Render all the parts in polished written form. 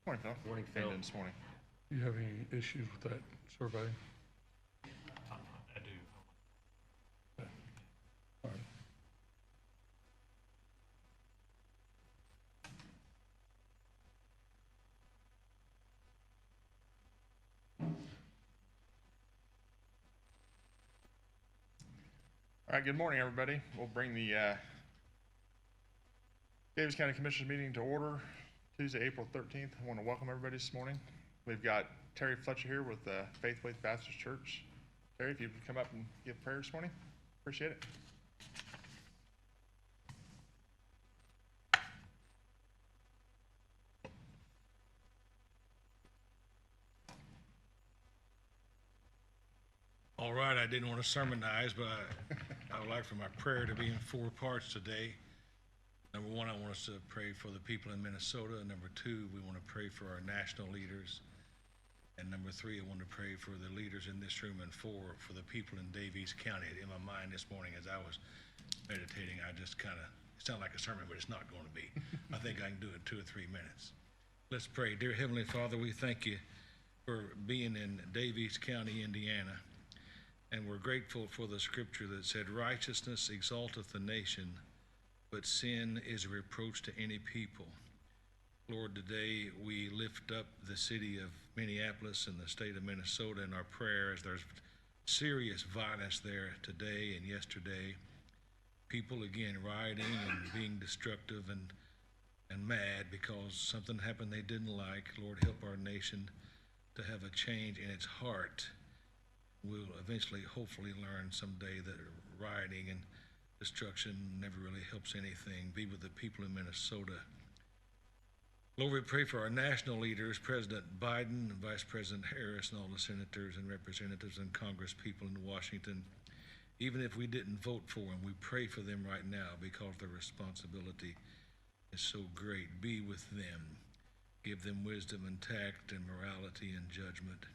Morning, Phil. Morning, How you Phil. doing this morning? Do you have any issues with that survey? I do. All right. All right, good morning, everybody. We'll bring the Daviess County Commissioners meeting to order Tuesday, April 13th. I want to welcome everybody this morning. We've got Terry Fletcher here with Faith Baptist Church. Terry, if you could come up and give prayer this morning, appreciate it. All right, I didn't want to sermonize, but I would like for my prayer to be in 4 parts today. Number 1, I want us to pray for the people in Minnesota. Number 2, we want to pray for our national leaders. And number 3, I want to pray for the leaders in this room. And 4, for the people in Daviess County. In my mind this morning as I was meditating, I just kind of, it sounded like a sermon, but it's not going to be. I think I can do it in 2 or 3 minutes. Let's pray. Dear Heavenly Father, we thank you for being in Daviess County, Indiana. And we're grateful for the scripture that said, righteousness exalteth the nation, but sin is a reproach to any people. Lord, today we lift up the city of Minneapolis and the state of Minnesota in our prayers. There's serious violence there today and yesterday. People again rioting and being destructive and mad because something happened they didn't like. Lord, help our nation to have a change in its heart. We'll eventually, hopefully, learn someday that rioting and destruction never really helps anything. Be with the people in Minnesota. Lord, we pray for our national leaders, President Biden, Vice President Harris, and all the senators and representatives and Congress people in Washington. Even if we didn't vote for them, we pray for them right now because their responsibility is so great. Be with them. Give them wisdom and tact and morality and judgment.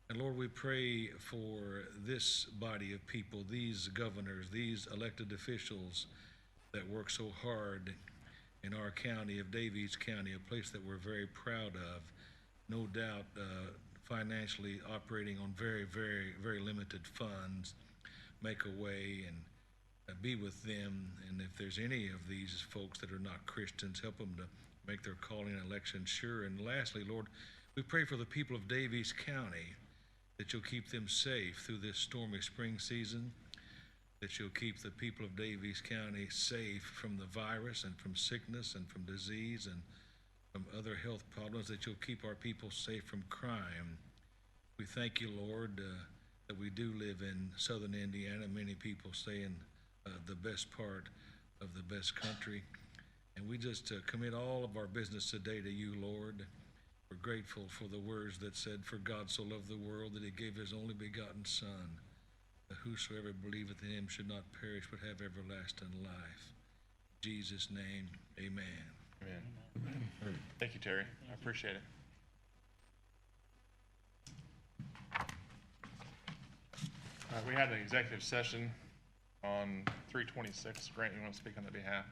And Lord, we pray for this body of people, these governors, these elected officials that work so hard in our county of Daviess County, a place that we're very proud of, no doubt financially operating on very, very, very limited funds. Make a way and be with them. And if there's any of these folks that are not Christians, help them to make their calling and election sure. And lastly, Lord, we pray for the people of Daviess County, that you'll keep them safe through this stormy spring season, that you'll keep the people of Daviess County safe from the virus and from sickness and from disease and from other health problems, that you'll keep our people safe from crime. We thank you, Lord, that we do live in southern Indiana. Many people say in the best part of the best country. And we just commit all of our business today to you, Lord. We're grateful for the words that said, for God so loved the world that he gave his only begotten Son, that whosoever believeth in him should not perish but have everlasting life. In Jesus' name, amen. Amen. Amen. Thank you, Terry. I appreciate it. We had an executive session on 326. Grant, you want to speak on that behalf?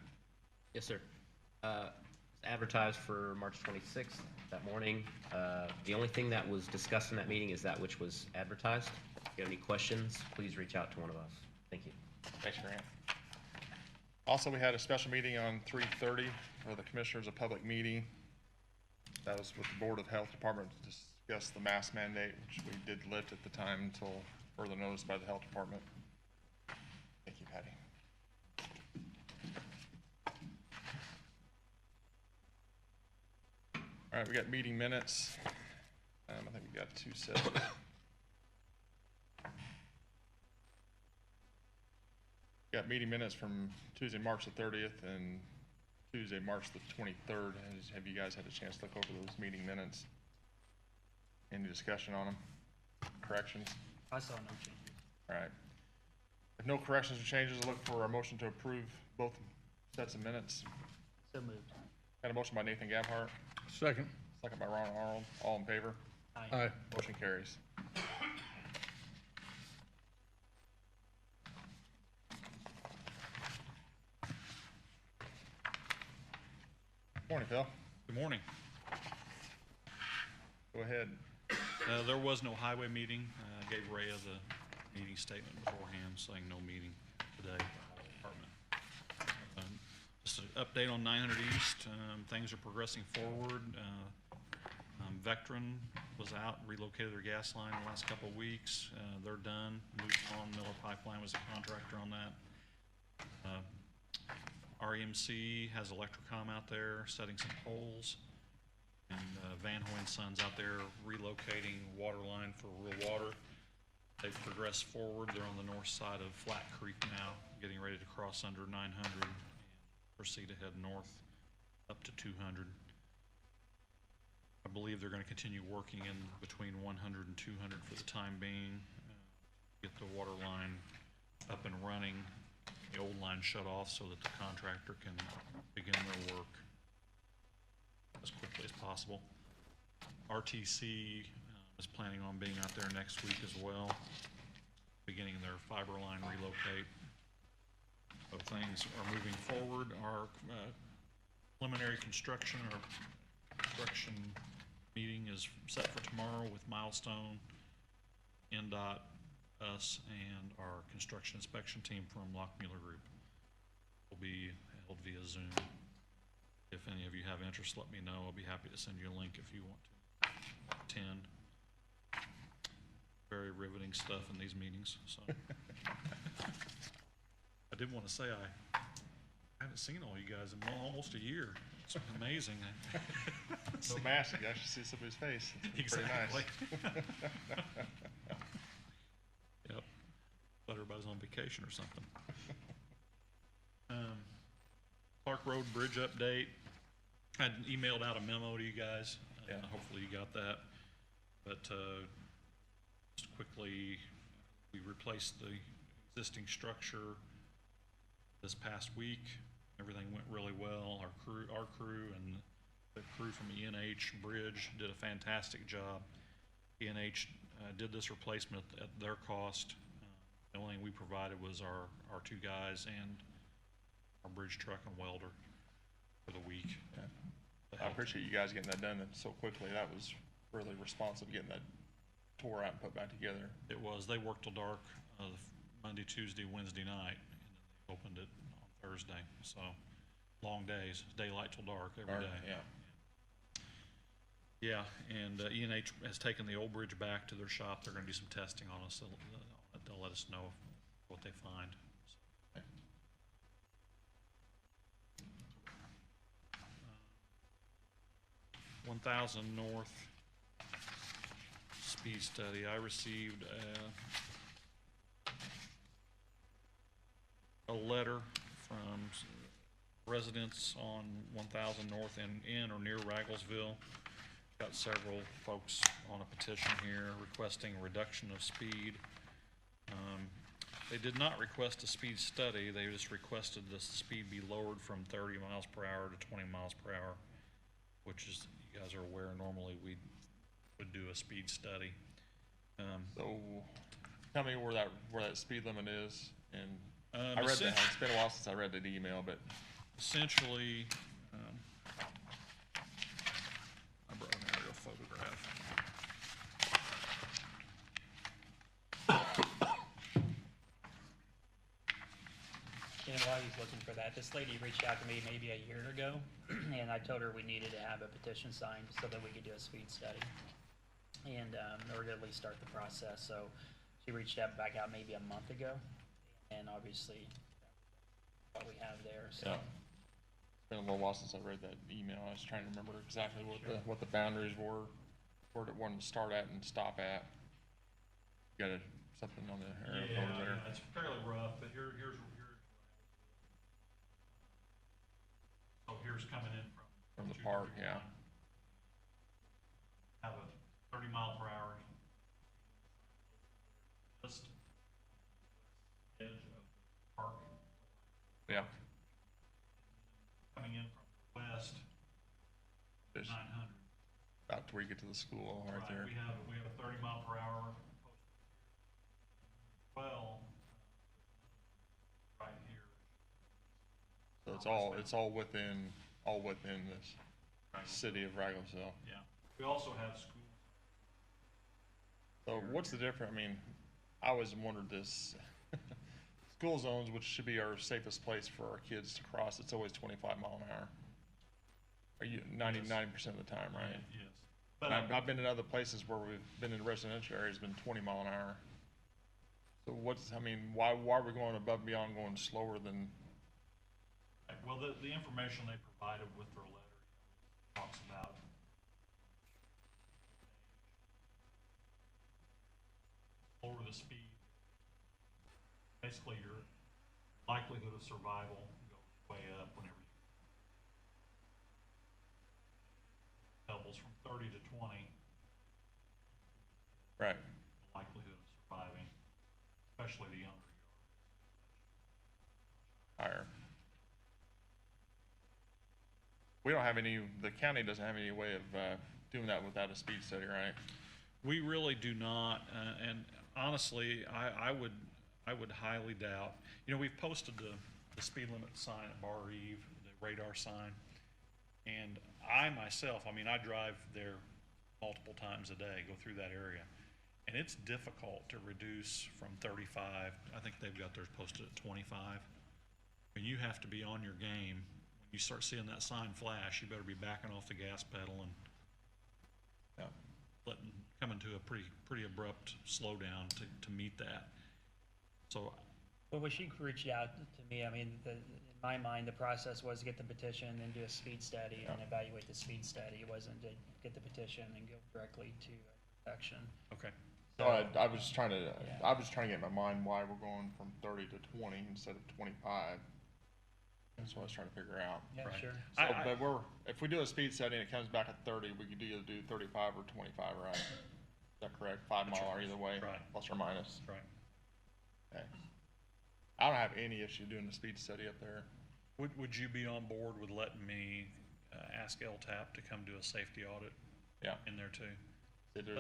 Yes, sir. It's advertised for March 26th that morning. The only thing that was discussed in that meeting is that which was advertised. If you have any questions, please reach out to one of us. Thank you. Thanks, Grant. Also, we had a special meeting on 3:30 for the Commissioners, a public meeting. That was with the Board of Health Department to discuss the mask mandate, which we did lift at the time until further notice by the Health Department. Thank you, Patty. All right, we got meeting minutes. I think we got 2 sets. Got meeting minutes from Tuesday, March the 30th and Tuesday, March the 23rd. Have you guys had a chance to look over those meeting minutes? Any discussion on them? Corrections? I saw no changes. All right. If no corrections or changes, I'll look for a motion to approve both sets of minutes. So moved. Got a motion by Nathan Gabhart, Second. second by Ron Arnold. All in favor? Aye. Motion carries. Morning, Phil. Good morning. Go ahead. There was no highway meeting. Gave Rhea the meeting statement beforehand, saying no meeting today. Department. Just an update on 900 East. Things are progressing forward. Vectren was out, relocated their gas line in the last couple of weeks. They're done. Moved on. Miller Pipeline was a contractor on that. REMC has Electrocom out there setting some poles. And Van Hoy and Sons out there relocating water line for rural water. They've progressed forward. They're on the north side of Flat Creek now, getting ready to cross under 900 and proceed ahead north up to 200. I believe they're going to continue working in between 100 and 200 for the time being. Get the water line up and running, the old line shut off so that the contractor can begin their work as quickly as possible. RTC is planning on being out there next week as well, beginning their fiber line relocate. So things are moving forward. Our preliminary construction meeting is set for tomorrow with Milestone, NDOT, us, and our construction inspection team from Lockmuller Group. Will be held via Zoom. If any of you have interest, let me know. I'll be happy to send you a link if you want to attend. Very riveting stuff in these meetings. So I did want to say I haven't seen all you guys in almost a year. It's amazing. No mask, you actually see somebody's face. It's pretty Exactly. nice. Yep. Thought everybody's on vacation or something. Clark Road Bridge update. I emailed out a memo to you guys. Yeah. Hopefully you got that. But just quickly, we replaced the existing structure this past week. Everything went really well. Our crew and the crew from ENH Bridge did a fantastic job. ENH did this replacement at their cost. The only thing we provided was our two guys and our bridge truck and welder for the week. Yeah. I appreciate you guys getting that done so quickly. That was really responsive, getting that tore out and put back together. It was. They worked till dark Monday, Tuesday, Wednesday night, and then they opened it on Thursday. So long days, daylight till dark every day. Yeah. Yeah, and ENH has taken the old bridge back to their shop. They're going to do some testing on us. They'll let us know what they find. 1000 North speed study. I received a letter from residents on 1000 North in or near Ragglesville. Got several folks on a petition here requesting a reduction of speed. They did not request a speed study. They just requested the speed be lowered from 30 miles per hour to 20 miles per hour, which is, you guys are aware, normally we would do a speed study. So tell me where that speed limit is. And I read that. Essentially, It's been a while since I read that email, but essentially, I brought an aerial photograph. And while he's looking for that, this lady reached out to me maybe a year ago, and I told her we needed to have a petition signed so that we could do a speed study. And, or at least start the process, so she reached back out maybe a month ago, and obviously, what we have there, so. yeah. It's been a little while since I read that email. I was trying to remember exactly what the boundaries were, where it wanted to start at and stop at. You got something on the aerial photo there? Yeah, it's fairly rough, but here's so here's coming in From the park, yeah. Have a 30 mile per hour just edge of the park. Yeah. Coming in from the west, Just 900. about to where you get to the school right there. We have a 30 mile per hour well right here. So it's all within this city of Ragglesville. Yeah. We also have schools So what's the difference? I mean, I always wondered this. School zones, which should be our safest place for our kids to cross, it's always 25 mile an hour. Are you 99% of the time, right? Yes. And I've been in other places where we've been in residential areas, been 20 mile an hour. So I mean, why are we going above and beyond, going slower than? Well, the information they provided with their letter talks about lower the speed. Basically, your likelihood of survival goes way up whenever you doubles from 30 to 20. Right. The likelihood of surviving, especially the younger you Higher. We don't have any, the county doesn't have any way of doing that without a speed study, right? We really do not, and honestly, I would highly doubt. You know, we've posted the speed limit sign at Bar Eve, the radar sign, and I myself, I mean, I drive there multiple times a day, go through that area, and it's difficult to reduce from 35. I think they've got theirs posted at 25. And you have to be on your game. When you start seeing that sign flash, you better be backing off the gas pedal and coming to a pretty abrupt slowdown to meet that. So, Well, when she reached out to me, I mean, in my mind, the process was to get the petition and do a speed study and evaluate the speed study. It wasn't to get the petition and go directly to protection. okay. So I was just trying to, I was trying to get in my mind why we're going from 30 to 20 instead of 25. That's what I was trying to figure out. Yeah, Right. sure. So, but if we do a speed study and it comes back at 30, we could either do 35 or 25, right? Is that correct? 5 mile or either way, Right. plus or minus. Right. Okay. I don't have any issue doing the speed study up there. Would you be on board with letting me ask LTAP to come do a safety audit Yeah. in there too?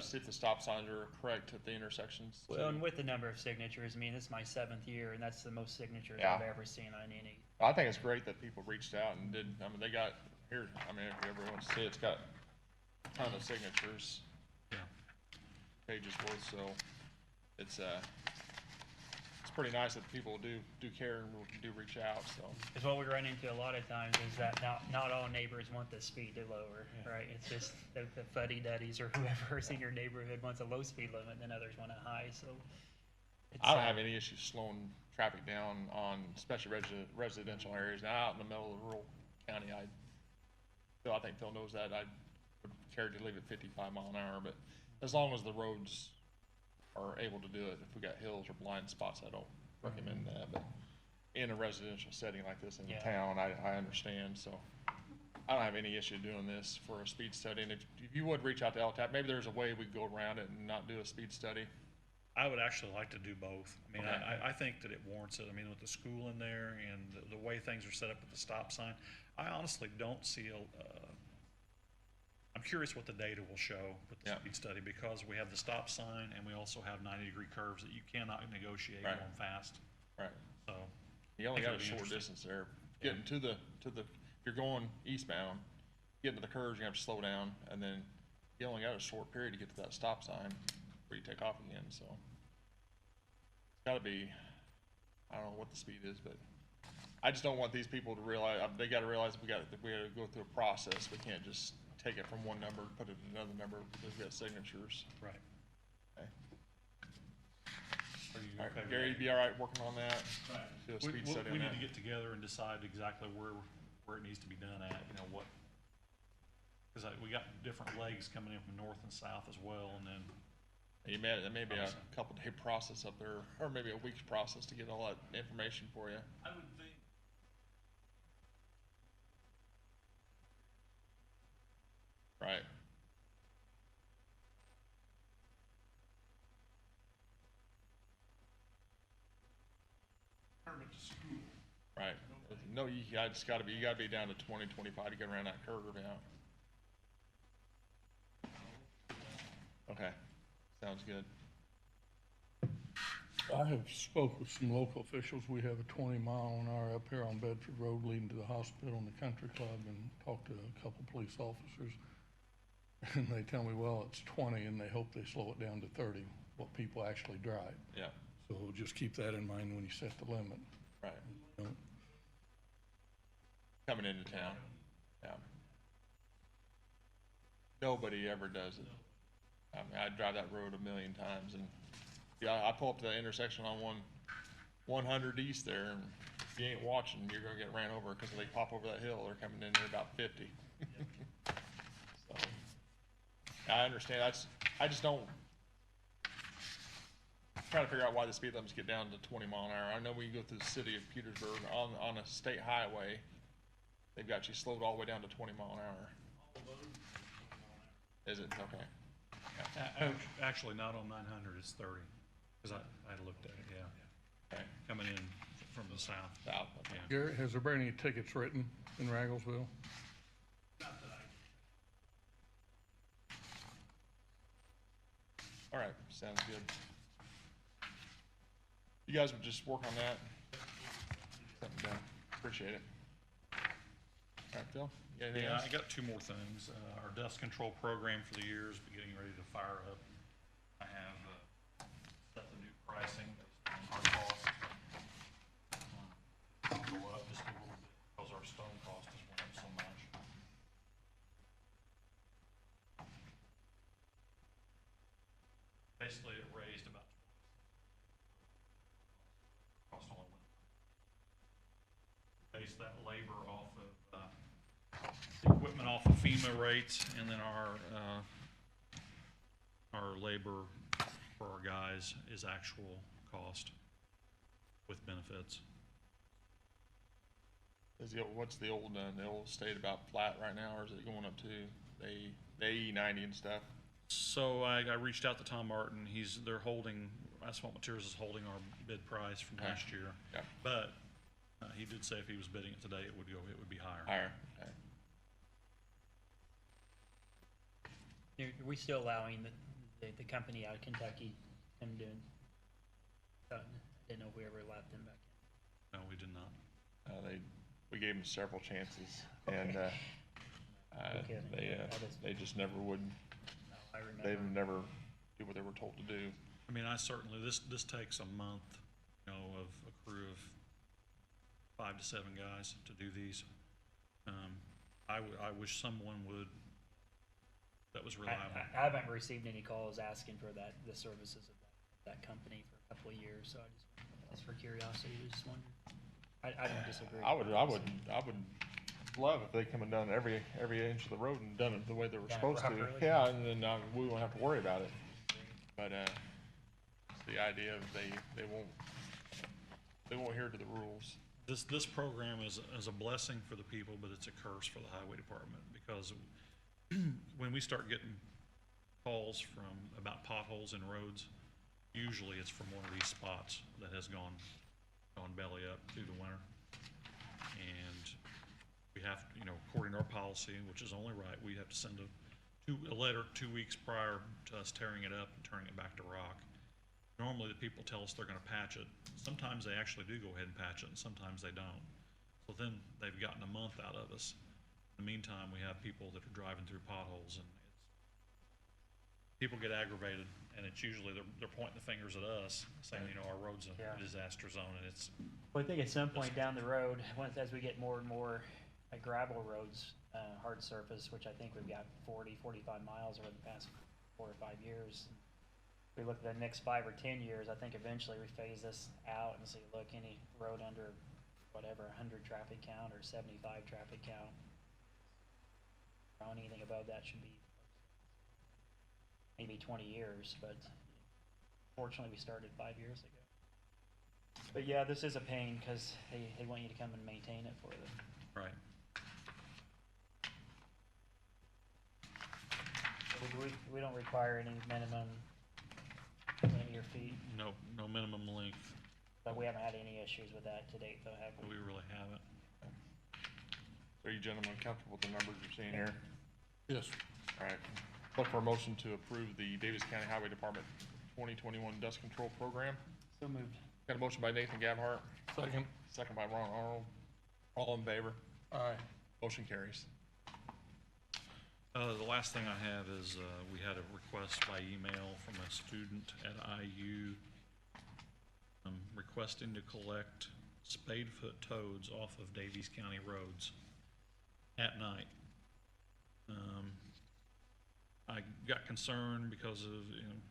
See if the stop signs are correct at the intersections. Well, and with the number of signatures, I mean, this is my 7th year, and that's the most signatures Yeah. I've ever seen on any. I think it's great that people reached out and did, I mean, they got, here, I mean, if you ever want to see, it's got a ton of signatures, Yeah. pages worth, so it's pretty nice that people do care and do reach out, so. Because what we run into a lot of times is that not all neighbors want the speed to lower, right? It's just the fuddy-duddies or whoever's in your neighborhood wants a low speed limit, and others want a high, so. It's, I don't have any issue slowing traffic down on especially residential areas. Now, out in the middle of the rural county, I think Phil knows that, I would care to leave it 55 mile an hour, but as long as the roads are able to do it, if we got hills or blind spots, I don't recommend that, but in a residential setting like this in the town, I understand, so I don't have any issue doing this for a speed study, and if you would reach out to LTAP, maybe there's a way we could go around it and not do a speed study. I would actually like to do both. I mean, Okay. I think that it warrants it. I mean, with the school in there and the way things are set up with the stop sign, I honestly don't see I'm curious what the data will show with the Yeah. speed study, because we have the stop sign and we also have 90-degree curves that you cannot negotiate Right. going fast. Right. So, You only I got a think it'll be short interesting. distance there. Getting to the, if you're going eastbound, getting to the curves, you have to slow down, and then you only got a short period to get to that stop sign before you take off again, so. It's gotta be, I don't know what the speed is, but I just don't want these people to realize, they gotta realize we gotta go through a process. We can't just take it from one number and put it in another number because we got signatures. right. Okay. Are you All okay right, with Gary, that? you be all right working on that? Right. Do a speed study We on need that? to get together and decide exactly where it needs to be done at, you know, what, because we got different legs coming in from north and south as well, and then, It may be a Obviously. couple day process up there, or maybe a week's process to get all that information for you. I would think. Right. Permit to school. Right. No, you gotta be down to 20, 25 to get around that curve, yeah. Okay, sounds good. I have spoke with some local officials. We have a 20 mile an hour up here on Bedford Road leading to the hospital and the country club, and talked to a couple police officers. And they tell me, well, it's 20, and they hope they slow it down to 30, what people actually drive. Yeah, So just keep that in mind when you set the limit. right. you know. Coming into town, yeah. Nobody ever does it. I mean, I drive that road a million times, and, yeah, I pull up to that intersection on 100 east there, and if you ain't watching, you're gonna get ran over, cause they pop over that hill, they're coming in there about 50. So, I understand, I just don't, trying to figure out why the speed limits get down to 20 mile an hour. I know when you go through the city of Petersburg on a state highway, they've got you slowed all the way down to 20 mile an hour. Is it? Okay. Actually, not on 900, it's 30, because I looked at it, yeah, Okay. coming in from the south. South, okay. Yeah. Garrett, has there been any tickets written in Ragglesville? All right, sounds good. You guys would just work on that? Something done. Appreciate it. All right, Phil, you got anything Yeah, else? I got two more things. Our dust control program for the year is getting ready to fire up. I have set the new pricing based on our cost. Go up just a little bit because our stone cost has went up so much. Basically, it raised about cost only went. Base that labor off of the equipment off of FEMA rates, and then our labor for our guys is actual cost with benefits. What's the old state about flat right now, or is it going up to the AE90 and stuff? So I reached out to Tom Martin. They're holding, Asphalt Materials is holding our bid price from Okay. last year. Yeah. But he did say if he was bidding it today, it would be higher. Higher, okay. Are we still allowing the company out of Kentucky, them doing, didn't know if we ever allowed them back in. No, we did not. We gave them several chances, and, Okay. they just never would, No, I they remember. never do what they were told to do. I mean, this takes a month, of a crew of 5 to 7 guys to do these. I wish someone would, that was reliable. I haven't received any calls asking for the services of that company for a couple of years, so just for curiosity, just wondered. I don't disagree. I would love if they come and done every inch of the road and done it the way they were Done it supposed to. properly. Yeah, and then, we won't have to worry about it. But, it's the idea of they won't adhere to the rules. This program is a blessing for the people, but it's a curse for the highway department, because when we start getting calls about potholes in roads, usually it's from one of these spots that has gone belly up through the winter. And we have, according to our policy, which is only right, we have to send a letter 2 weeks prior to us tearing it up and turning it back to rock. Normally, the people tell us they're gonna patch it. Sometimes they actually do go ahead and patch it, and sometimes they don't. So then they've gotten a month out of us. In the meantime, we have people that are driving through potholes, and people get aggravated, and it's usually they're pointing the fingers at us, saying, our road's a Yeah. disaster zone, and it's, Well, I think at some point down the road, as we get more and more gravel roads, hard surface, which I think we've got 45 miles over the past 4 or 5 years. If we look at the next 5 or 10 years, I think eventually we phase this out and say, look, any road under whatever, 100 traffic count or 75 traffic count, anything above that should be maybe 20 years, but fortunately we started 5 years ago. But yeah, this is a pain because they want you to come and maintain it for them. right. We don't require any minimum linear feet, No minimum length. but we haven't had any issues with that to date, though, have we? We really haven't. Are you gentlemen comfortable with the numbers you're seeing here? Yes. All right. Look for a motion to approve the Daviess County Highway Department 2021 Dust Control Program. So moved. Got a motion by Nathan Gabhart, Second. second by Ron Arnold. All in favor? Aye. Motion carries. The last thing I have is, we had a request by email from a student at IU, requesting to collect spadefoot toads off of Daviess County roads at night. I got concerned because of,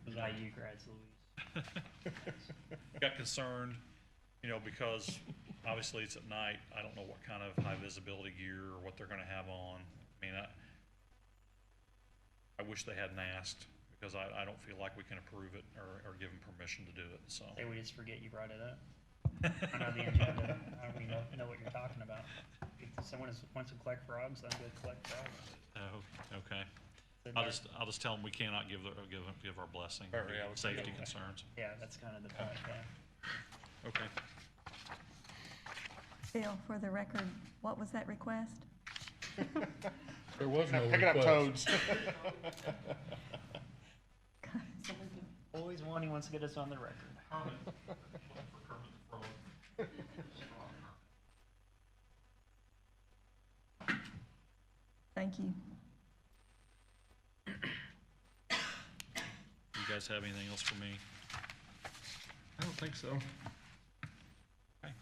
Was IU grads, Louise? got concerned, because obviously it's at night. I don't know what kind of high visibility gear or what they're gonna have on. I mean, I wish they hadn't asked, because I don't feel like we can approve it or give them permission to do it, so. Say we just forget you brought it up. I know the agenda, I don't even know what you're talking about. If someone wants to collect frogs, then go collect frogs. Oh, okay. So I'll that- just tell them we cannot give our blessing, Or, yeah, safety okay. concerns. Yeah, that's kind of the point, yeah. Okay. Phil, for the record, what was that request? There was no Picking up request. toads. Always one, he wants to get us on the record. Thank you. You guys have anything else for me? I don't think so. Okay.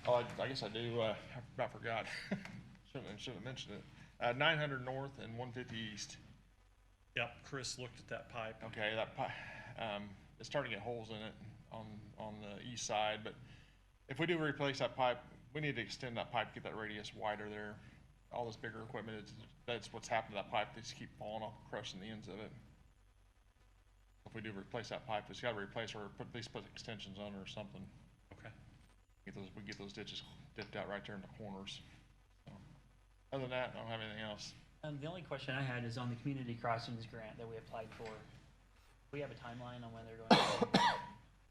Oh, I guess I do, I about forgot. Shouldn't have mentioned it. 900 north and 150 east. Yep, Chris looked at that pipe. Okay, that pipe, it's starting to get holes in it on the east side, but if we do replace that pipe, we need to extend that pipe, get that radius wider there. All this bigger equipment, that's what's happened to that pipe, they just keep falling off, crushing the ends of it. If we do replace that pipe, it's gotta replace or at least put extensions on it or something. Okay. We get those ditches dipped out right there in the corners. So, other than that, I don't have anything else. The only question I had is on the community crossings grant that we applied for. We have a timeline on when they're going to.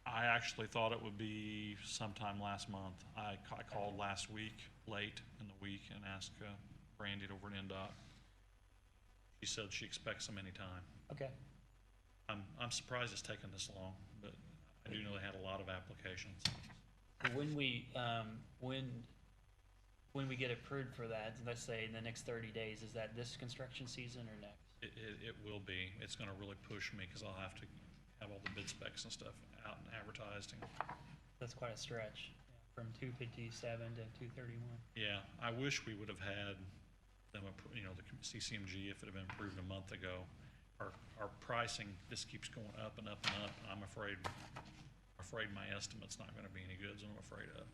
I actually thought it would be sometime last month. I called last week, late in the week, and asked Brandy over at NDOT. She said she expects them anytime. Okay. I'm surprised it's taken this long, but I do know they had a lot of applications. When we, when we get approved for that, let's say in the next 30 days, is that this construction season or next? It will be. It's gonna really push me, because I'll have to have all the bid specs and stuff out and advertised. And That's quite a stretch, from 257 to 231. yeah, I wish we would have had them, the CCMG, if it had been approved a month ago. Our pricing just keeps going up and up and up. I'm afraid my estimate's not gonna be any good, so I'm afraid of.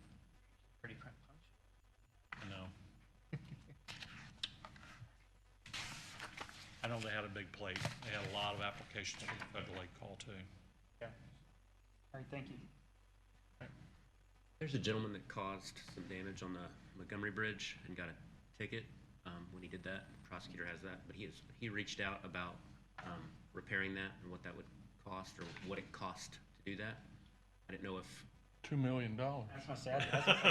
Pretty punctual. I know. I know they had a big plate. They had a lot of applications for the federal lake call too. Yeah. All right, thank you. There's a gentleman that caused some damage on the Montgomery Bridge and got a ticket when he did that. The prosecutor has that, but he reached out about repairing that and what that would cost, or what it cost to do that. I didn't know if $2 million. I was gonna say, I was gonna say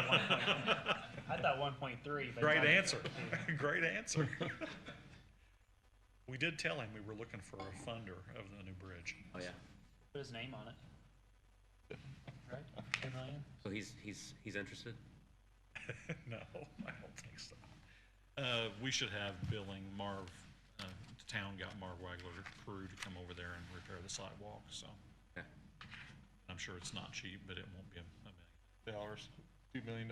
1.3. I thought 1.3, but. Great answer. Great answer. We did tell him we were looking for a funder of the new bridge. oh yeah, Put his name on it. Right? 2 million? so he's interested. No, I don't think so. We should have billing. The town got Marv Wagler's crew to come over there and repair the sidewalk, so. Okay. I'm sure it's not cheap, but it won't be a million. $2 million.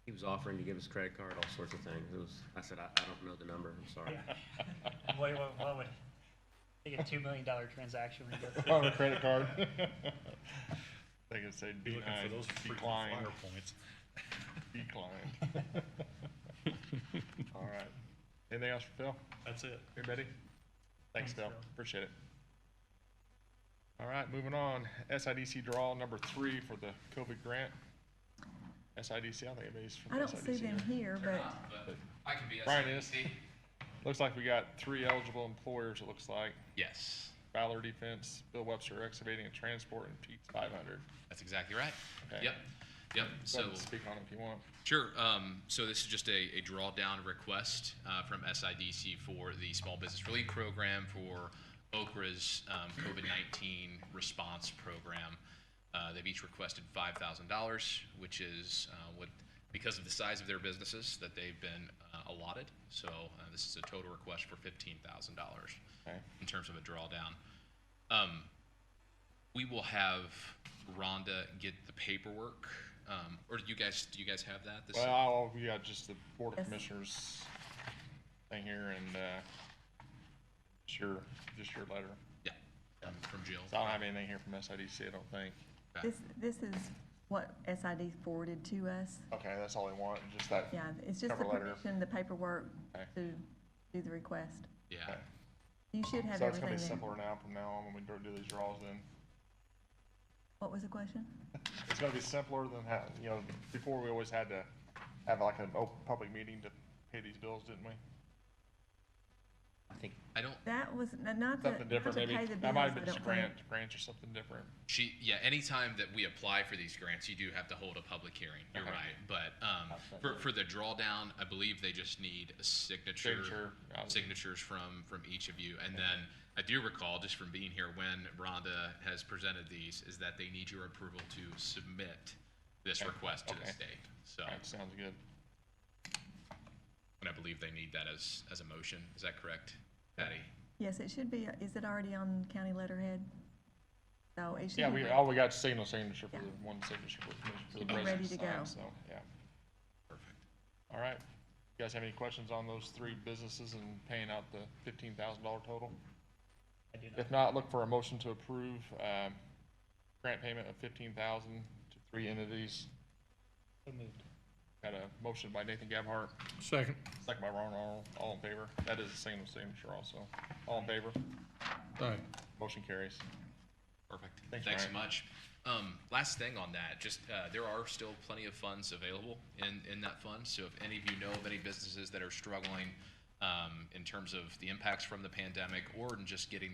He was offering to give his credit card, all sorts of things. I said, I don't know the number, I'm sorry. What would, take a $2 million transaction when you go On a credit card. They can say Be looking for those freaking decline, flyer points. decline. All right. Anything else for Phil? That's it. Everybody? Thanks, Thanks, Phil. Phil. Appreciate it. All right, moving on. SIDC draw number 3 for the COVID grant. SIDC, I don't think anybody's from I SIDC. don't see them here, but I can be Brian is. SIDC. Looks like we got 3 eligible employers, it looks like. Yes, Valor Defense, Bill Webster Excavating and Transport, and Pete's 500. that's exactly right. Okay. Yep, yep. Go So, ahead and speak on it if you want. sure. So this is just a drawdown request from SIDC for the Small Business Relief Program for Okra's COVID-19 response program. They've each requested $5,000, which is what because of the size of their businesses that they've been allotted. So this is a total request for $15,000 Okay. in terms of a drawdown. We will have Rhonda get the paperwork, or do you guys have that? This Well, we got just the Board of Yes. Commissioners thing here and, just your letter. yeah, from Jill. So I don't have anything here from SIDC, I don't think. Okay. This is what SID forwarded to us. Okay, that's all they want, just that. Yeah, it's just the Cover letter. permission, the paperwork Okay. to do the request. Yeah. Okay. You should have So it's gonna everything be there. simpler now from now on when we do these draws then. What was the question? It's gonna be simpler than before we always had to have like an open public meeting to pay these bills, didn't we? I think I don't. That was not to Something different, pay maybe. the That might bills, have I been just don't think. grants or something different. Anytime that we apply for these grants, you do have to hold a public hearing. You're Okay. right. But for the drawdown, I believe they just need a Signature. signatures from each of you. And then I do recall, just from being here, when Rhonda has presented these, is that they need your approval to submit this Okay. request to the Okay. state. So, That sounds good. and I believe they need that as a motion. Is that correct, Patty? Yes, it should be, is it already on county letterhead? So it should Yeah, be. all we got is signature for Yeah. the one signature for the Should be ready president to to sign, go. so, yeah. Perfect. All right. You guys have any questions on those three businesses and paying out the $15,000 total? I do not. If not, look for a motion to approve, grant payment of $15,000 to three entities. So moved. Got a motion by Nathan Gabhart, Second. second by Ron Arnold, all in favor. That is a single signature also. All in favor? Aye. Motion carries. Perfect. Thanks, Thanks so Ryan. much. Last thing on that, just there are still plenty of funds available in that fund. So if any of you know of any businesses that are struggling in terms of the impacts from the pandemic, or in just getting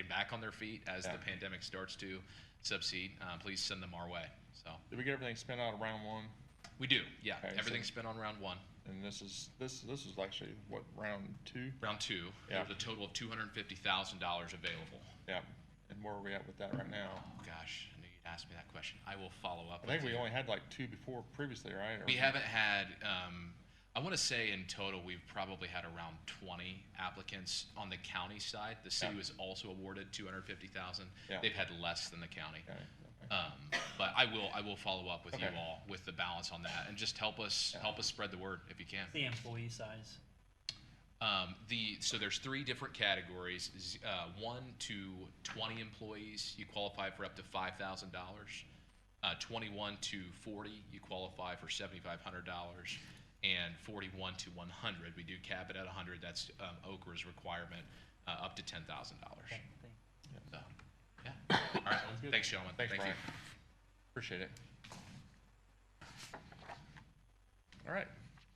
back on their feet as Yeah. the pandemic starts to subside, please send them our way. So Did we get everything spent out of round one? we do, yeah. Okay, so- Everything's spent on round one. And this is actually, what, round two? Round two, Yeah. there's a total of $250,000 available. Yeah. And where are we at with that right now? Oh gosh, I knew you'd ask me that question. I will follow up I with think we you. only had like two before previously, right? Or- We haven't had, I want to say in total, we've probably had around 20 applicants on the county side. The city Yeah. was also awarded 250,000. Yeah. They've had less than the county. Okay, But I will follow up with you Okay. all with the balance on that, and just help us spread the word if you can. The employee size. So there's three different categories. 1 to 20 employees, you qualify for up to $5,000. 21 to 40, you qualify for $7,500. And 41 to 100, we do cap it at 100. That's Okra's requirement, up to $10,000. Okay, So, yeah. All right. good. Thanks, gentlemen. Thanks, Thank you. Brian. Appreciate it. All right,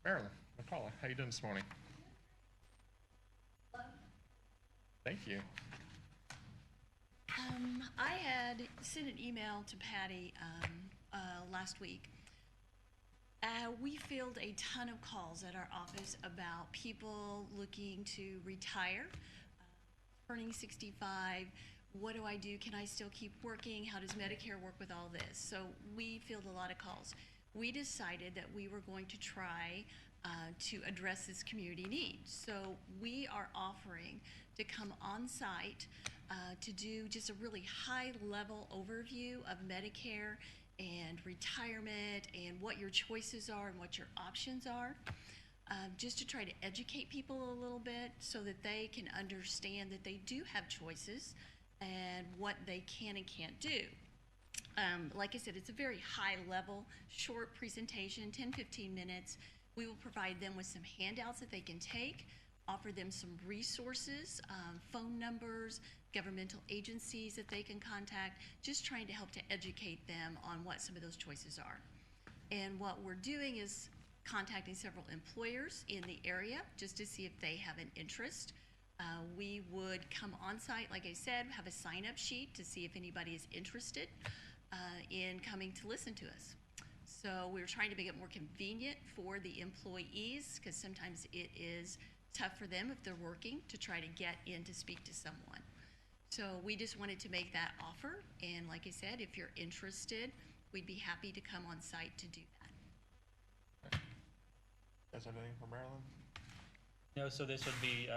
Marilyn, McCullough, how you doing this morning? Thank you. I had sent an email to Patty last week. We field a ton of calls at our office about people looking to retire, turning 65. What do I do? Can I still keep working? How does Medicare work with all this? So we field a lot of calls. We decided that we were going to try to address this community need. So we are offering to come on site to do just a really high level overview of Medicare and retirement and what your choices are and what your options are, just to try to educate people a little bit so that they can understand that they do have choices and what they can and can't do. Like I said, it's a very high level, short presentation, 10-15 minutes. We will provide them with some handouts that they can take, offer them some resources, phone numbers, governmental agencies that they can contact, just trying to help to educate them on what some of those choices are. And what we're doing is contacting several employers in the area just to see if they have an interest. We would come on site, like I said, have a sign-up sheet to see if anybody is interested in coming to listen to us. So we're trying to make it more convenient for the employees, because sometimes it is tough for them if they're working to try to get in to speak to someone. So we just wanted to make that offer, and like I said, if you're interested, we'd be happy to come on site to do that. Is there anything for Maryland? No, so this would be,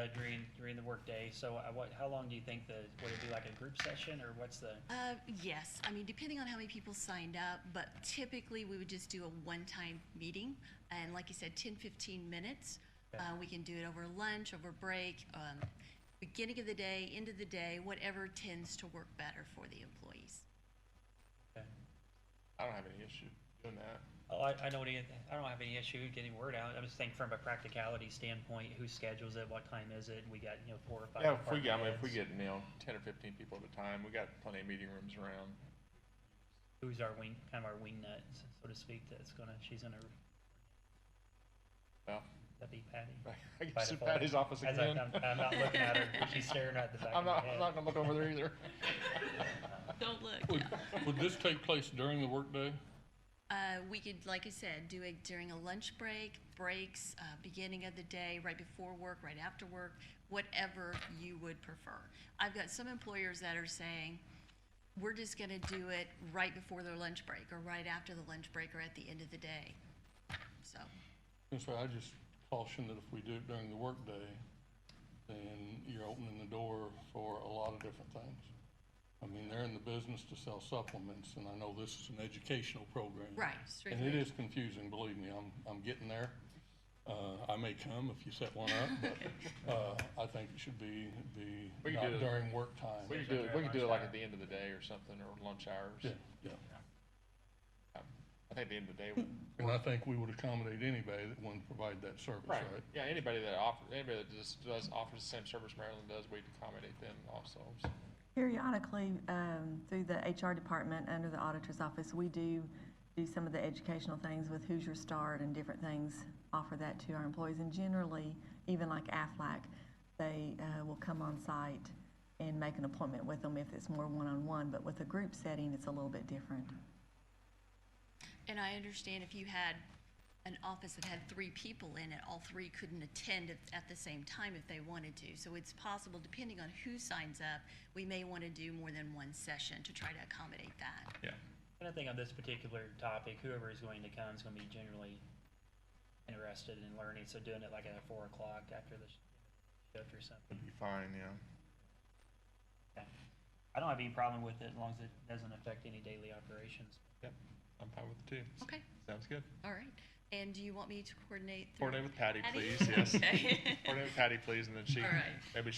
during the workday, so how long do you think would it be like a group session, or what's the? Yes, I mean, depending on how many people signed up, but typically we would just do a one-time meeting. And like you said, 10, 15 minutes. Okay. We can do it over lunch, over break, beginning of the day, end of the day, whatever tends to work better for the employees. Okay. I don't have any issue doing that. Oh, I don't have any issue getting word out. I'm just thinking from a practicality standpoint, who schedules it, what time is it? We got, 4 or 5. Yeah, if we get, department if we heads. get, 10 or 15 people at a time, we got plenty of meeting rooms around. Who's our our wing nut, so to speak, she's gonna, Well, that'd be Patty. I By guess in default. Patty's office As again. I'm not looking at her, she's staring at the back I'm of my not, head. I'm not gonna look over there either. Don't look. Would this take place during the workday? We could, like I said, do it during a lunch break, breaks, beginning of the day, right before work, right after work, whatever you would prefer. I've got some employers that are saying, we're just gonna do it right before their lunch break, or right after the lunch break, or at the end of the day. So, And so I just caution that if we do it during the workday, then you're opening the door for a lot of different things. I mean, they're in the business to sell supplements, and I know this is an educational program. right, And strictly. it is confusing, believe me, I'm getting there. I may come if you set one up, but, I think it should be We can not do it. during work time. We can do it like at the end of the day or something, or lunch hours. Yeah, yeah. I think at the end of the day, And I think we would accommodate anybody that wanted to provide that service, right, right? yeah, anybody that just offers the same service Maryland does, we'd accommodate them also. So. Periodically, through the HR department, under the auditor's office, we do some of the educational things with Who's Your Start and different things, offer that to our employees. And generally, even like AFLAC, they will come on site and make an appointment with them if it's more one-on-one, but with a group setting, it's a little bit different. And I understand if you had an office that had 3 people in it, all 3 couldn't attend at the same time if they wanted to. So it's possible, depending on who signs up, we may want to do more than one session to try to accommodate that. Yeah. And I think on this particular topic, whoever is going to come is gonna be generally interested in learning, so doing it like at 4 o'clock after the shift or something. Would be fine, yeah. Okay. I don't have any problem with it as long as it doesn't affect any daily operations. Yep, I'm fine with it too. Okay, Sounds good. all right. And do you want me to coordinate? through- Coordinate with Patty, Patty? please, yes. Okay. Coordinate with Patty, please, and then All right. maybe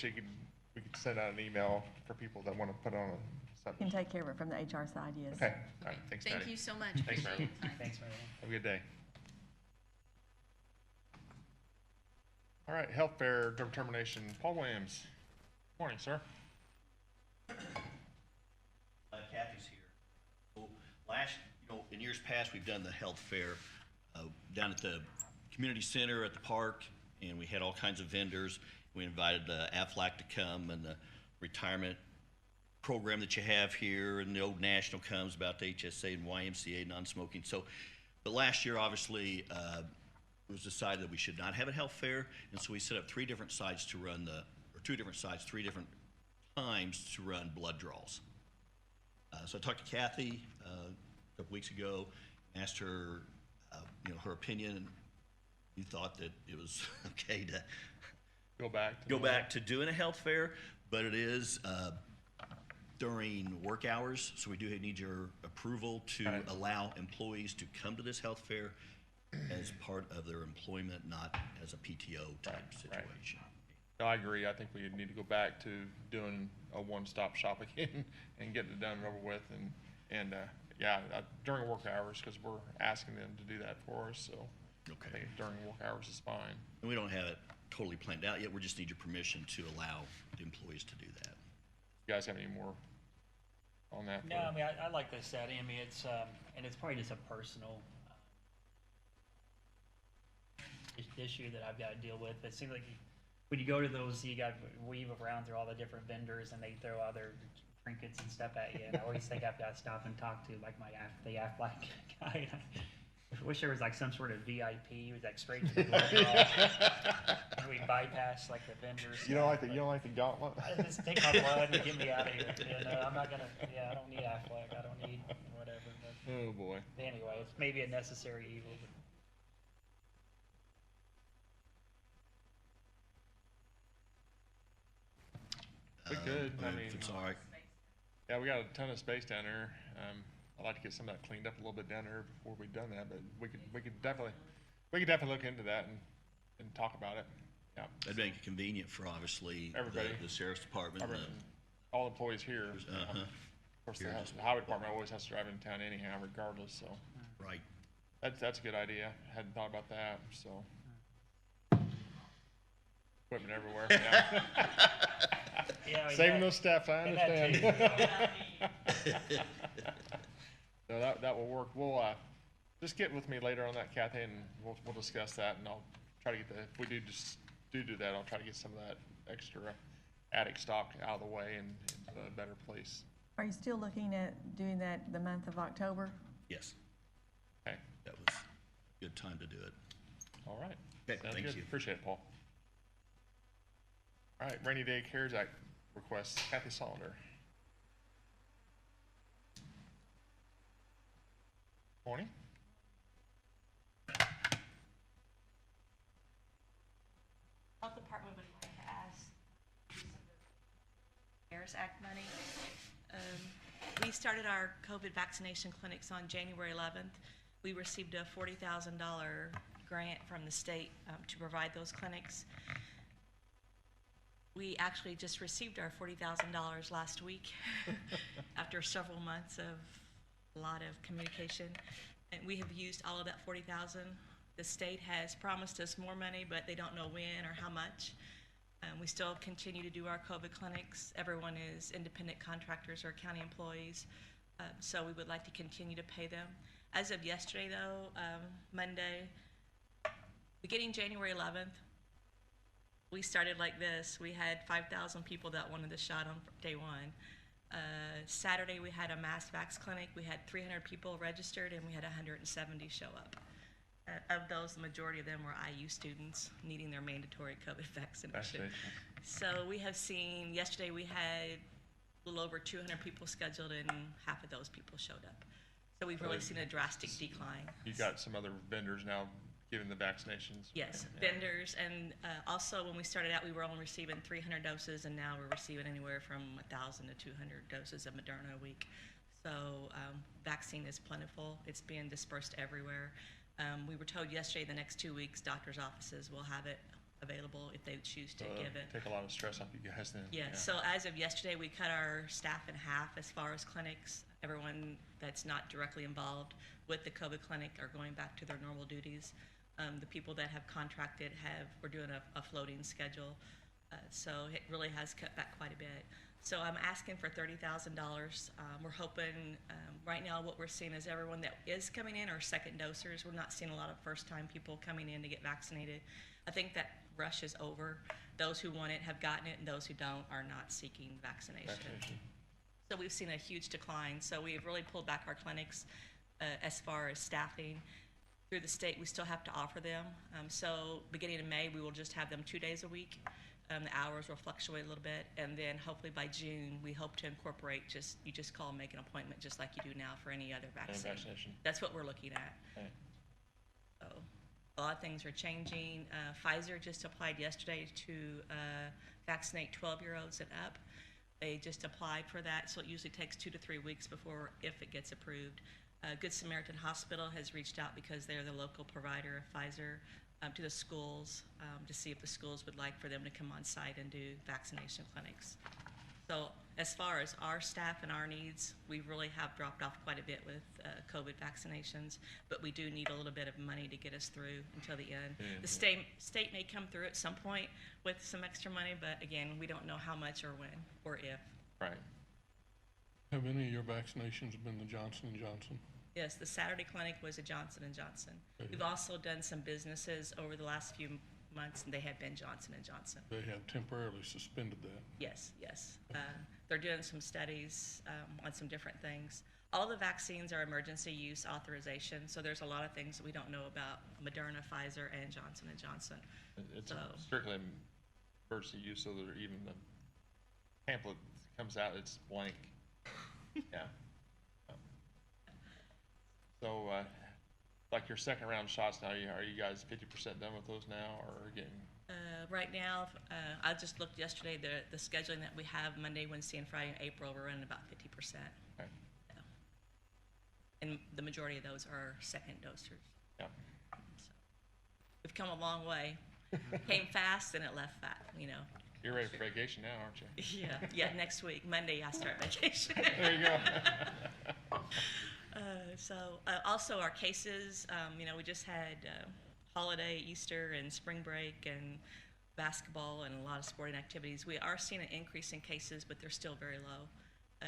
we could send out an email for people that want to put on You something. can take care of it from the HR side, yes. Okay, all right, thanks, Patty. Thank you so much. Thanks, Appreciate Marilyn. your time. Thanks, Marilyn. Have a good day. All right, health fair determination, Paul Williams. Morning, sir. Kathy's here. So in years past, we've done the health fair down at the community center at the park, and we had all kinds of vendors. We invited the AFLAC to come, and the retirement program that you have here, and the Old National comes about the HSA and YMCA non-smoking. But last year, obviously, it was decided that we should not have a health fair, and so we set up 3 different sites to run 3 different times to run blood draws. So I talked to Kathy a couple weeks ago, asked her, her opinion, and we thought that it was okay to Go back to. go back to doing a health fair, but it is during work hours, so we do need your approval to Right. allow employees to come to this health fair as part of their employment, not as a PTO type Right, right. situation. No, I agree. I think we need to go back to doing a one-stop shop again and getting it done and over with. And during work hours, because we're asking them to do that for us. So I Okay. think during work hours is fine. And we don't have it totally planned out yet, we just need your permission to allow the employees to do that. You guys have any more on that? No, I mean, I like this setting. I mean, it's, and it's probably just a personal issue that I've got to deal with. It seems like when you go to those, you got to weave around through all the different vendors, and they throw all their trinkets and stuff at you. And I always think I've got to stop and talk to like the AFLAC guy. I wish there was like some sort of VIP with like straight to the blood draw. And we bypass like the vendors. You don't like the gauntlet? Just take my blood and get me out of here. I'm not gonna. Yeah, I don't need AFLAC. I don't need whatever. But Oh, boy. anyway, it's maybe a necessary evil. We could, I mean, If it's all right. yeah, we got a ton of space down there. I'd like to get some of that cleaned up a little bit down there before we've done that, but we could definitely look into that and talk about it. Yeah. That'd make it convenient for obviously Everybody. the sheriff's department. Everyone, all employees here. Uh-huh. Of course, Here, the just- highway department always has to drive into town anyhow regardless, so Right. that's a good idea. Hadn't thought about that, so. Equipment everywhere, yeah. Yeah, we Saving got- those staff, I and that understand. So that will work. We'll, just get with me later on that, Kathy, and we'll discuss that, and I'll try to get if we do that, I'll try to get some of that extra attic stock out of the way and into a better place. Are you still looking at doing that the month of October? Yes, Okay, that was a good time to do it. all right. Okay, Sounds thank good. you. Appreciate it, Paul. All right, Rainy Day CARES Act request, Kathy Solinder. Morning. Health Department would like to ask for some of the CARES Act money. We started our COVID vaccination clinics on January 11th. We received a $40,000 grant from the state to provide those clinics. We actually just received our $40,000 last week after several months of a lot of communication. And we have used all of that $40,000. The state has promised us more money, but they don't know when or how much. We still continue to do our COVID clinics. Everyone is independent contractors or county employees, so we would like to continue to pay them. As of yesterday, though, Monday, beginning January 11th, we started like this. We had 5,000 people that wanted the shot on day one. Saturday, we had a mass vax clinic. We had 300 people registered, and we had 170 show up. Of those, the majority of them were IU students needing their mandatory COVID vaccination. So we have seen, yesterday we had a little over 200 people scheduled, and half of those people showed up. So we've really seen a drastic decline. You got some other vendors now giving the vaccinations? Yes, Yeah. vendors, and also when we started out, we were only receiving 300 doses, and now we're receiving anywhere from 1,000 to 200 doses of Moderna a week. So vaccine is plentiful. It's being dispersed everywhere. We were told yesterday the next 2 weeks, doctors' offices will have it available if they choose to give it. Take a lot of stress off you guys then. Yeah, so as of yesterday, we cut our staff in half as far as clinics. Everyone that's not directly involved with the COVID clinic are going back to their normal duties. The people that have contracted we're doing a floating schedule. So it really has cut back quite a bit. So I'm asking for $30,000. We're hoping, right now what we're seeing is everyone that is coming in are second dosers. We're not seeing a lot of first-time people coming in to get vaccinated. I think that rush is over. Those who want it have gotten it, and those who don't are not seeking vaccination. So we've seen a huge decline. So we've really pulled back our clinics as far as staffing. Through the state, we still have to offer them. So beginning in May, we will just have them 2 days a week. The hours will fluctuate a little bit, and then hopefully by June, we hope to incorporate you just call and make an appointment just like you do now for any other vaccination. That's what we're looking at. Okay. So a lot of things are changing. Pfizer just applied yesterday to vaccinate 12-year-olds and up. They just applied for that, so it usually takes 2 to 3 weeks if it gets approved. Good Samaritan Hospital has reached out because they're the local provider of Pfizer to the schools to see if the schools would like for them to come on site and do vaccination clinics. So as far as our staff and our needs, we really have dropped off quite a bit with COVID vaccinations, but we do need a little bit of money to get us through until the end. The state may come through at some point with some extra money, but again, we don't know how much or when or if. Right. Have any of your vaccinations been the Johnson & Johnson? Yes, the Saturday clinic was a Johnson & Johnson. We've also done some businesses over the last few months, and they have been Johnson & Johnson. They have temporarily suspended that. Yes, yes. They're doing some studies on some different things. All the vaccines are emergency use authorization, so there's a lot of things that we don't know about Moderna, Pfizer, and Johnson & Johnson. It's So- strictly emergency use, so that even the pamphlet comes out, it's blank. Yeah. So, like your second round shots now, are you guys 50% done with those now, or getting Right now, I just looked yesterday, the scheduling that we have Monday, Wednesday, and Friday in April, we're running about 50%. Okay. So, and the majority of those are second dosers. Yeah. So, we've come a long way. Came fast and it left fast, you know. You're ready for vacation now, aren't you? Yeah, next week, Monday, I start vacation. There you go. Also our cases, you know, we just had holiday, Easter, and spring break, and basketball, and a lot of sporting activities. We are seeing an increase in cases, but they're still very low,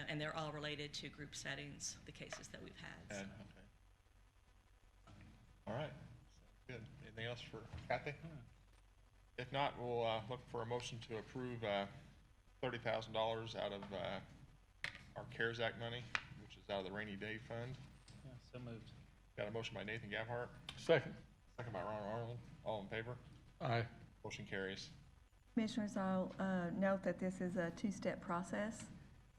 and they're all related to group settings, the cases that we've had. so. Okay. All right. Sounds good. Anything else for Kathy? If not, we'll look for a motion to approve $30,000 out of our CARES Act money, which is out of the rainy day fund. Yeah, so moved. Got a motion by Nathan Gabhart, Second. second by Ron Arnold. All in favor? Aye. Motion carries. Commissioners, I'll note that this is a two-step process.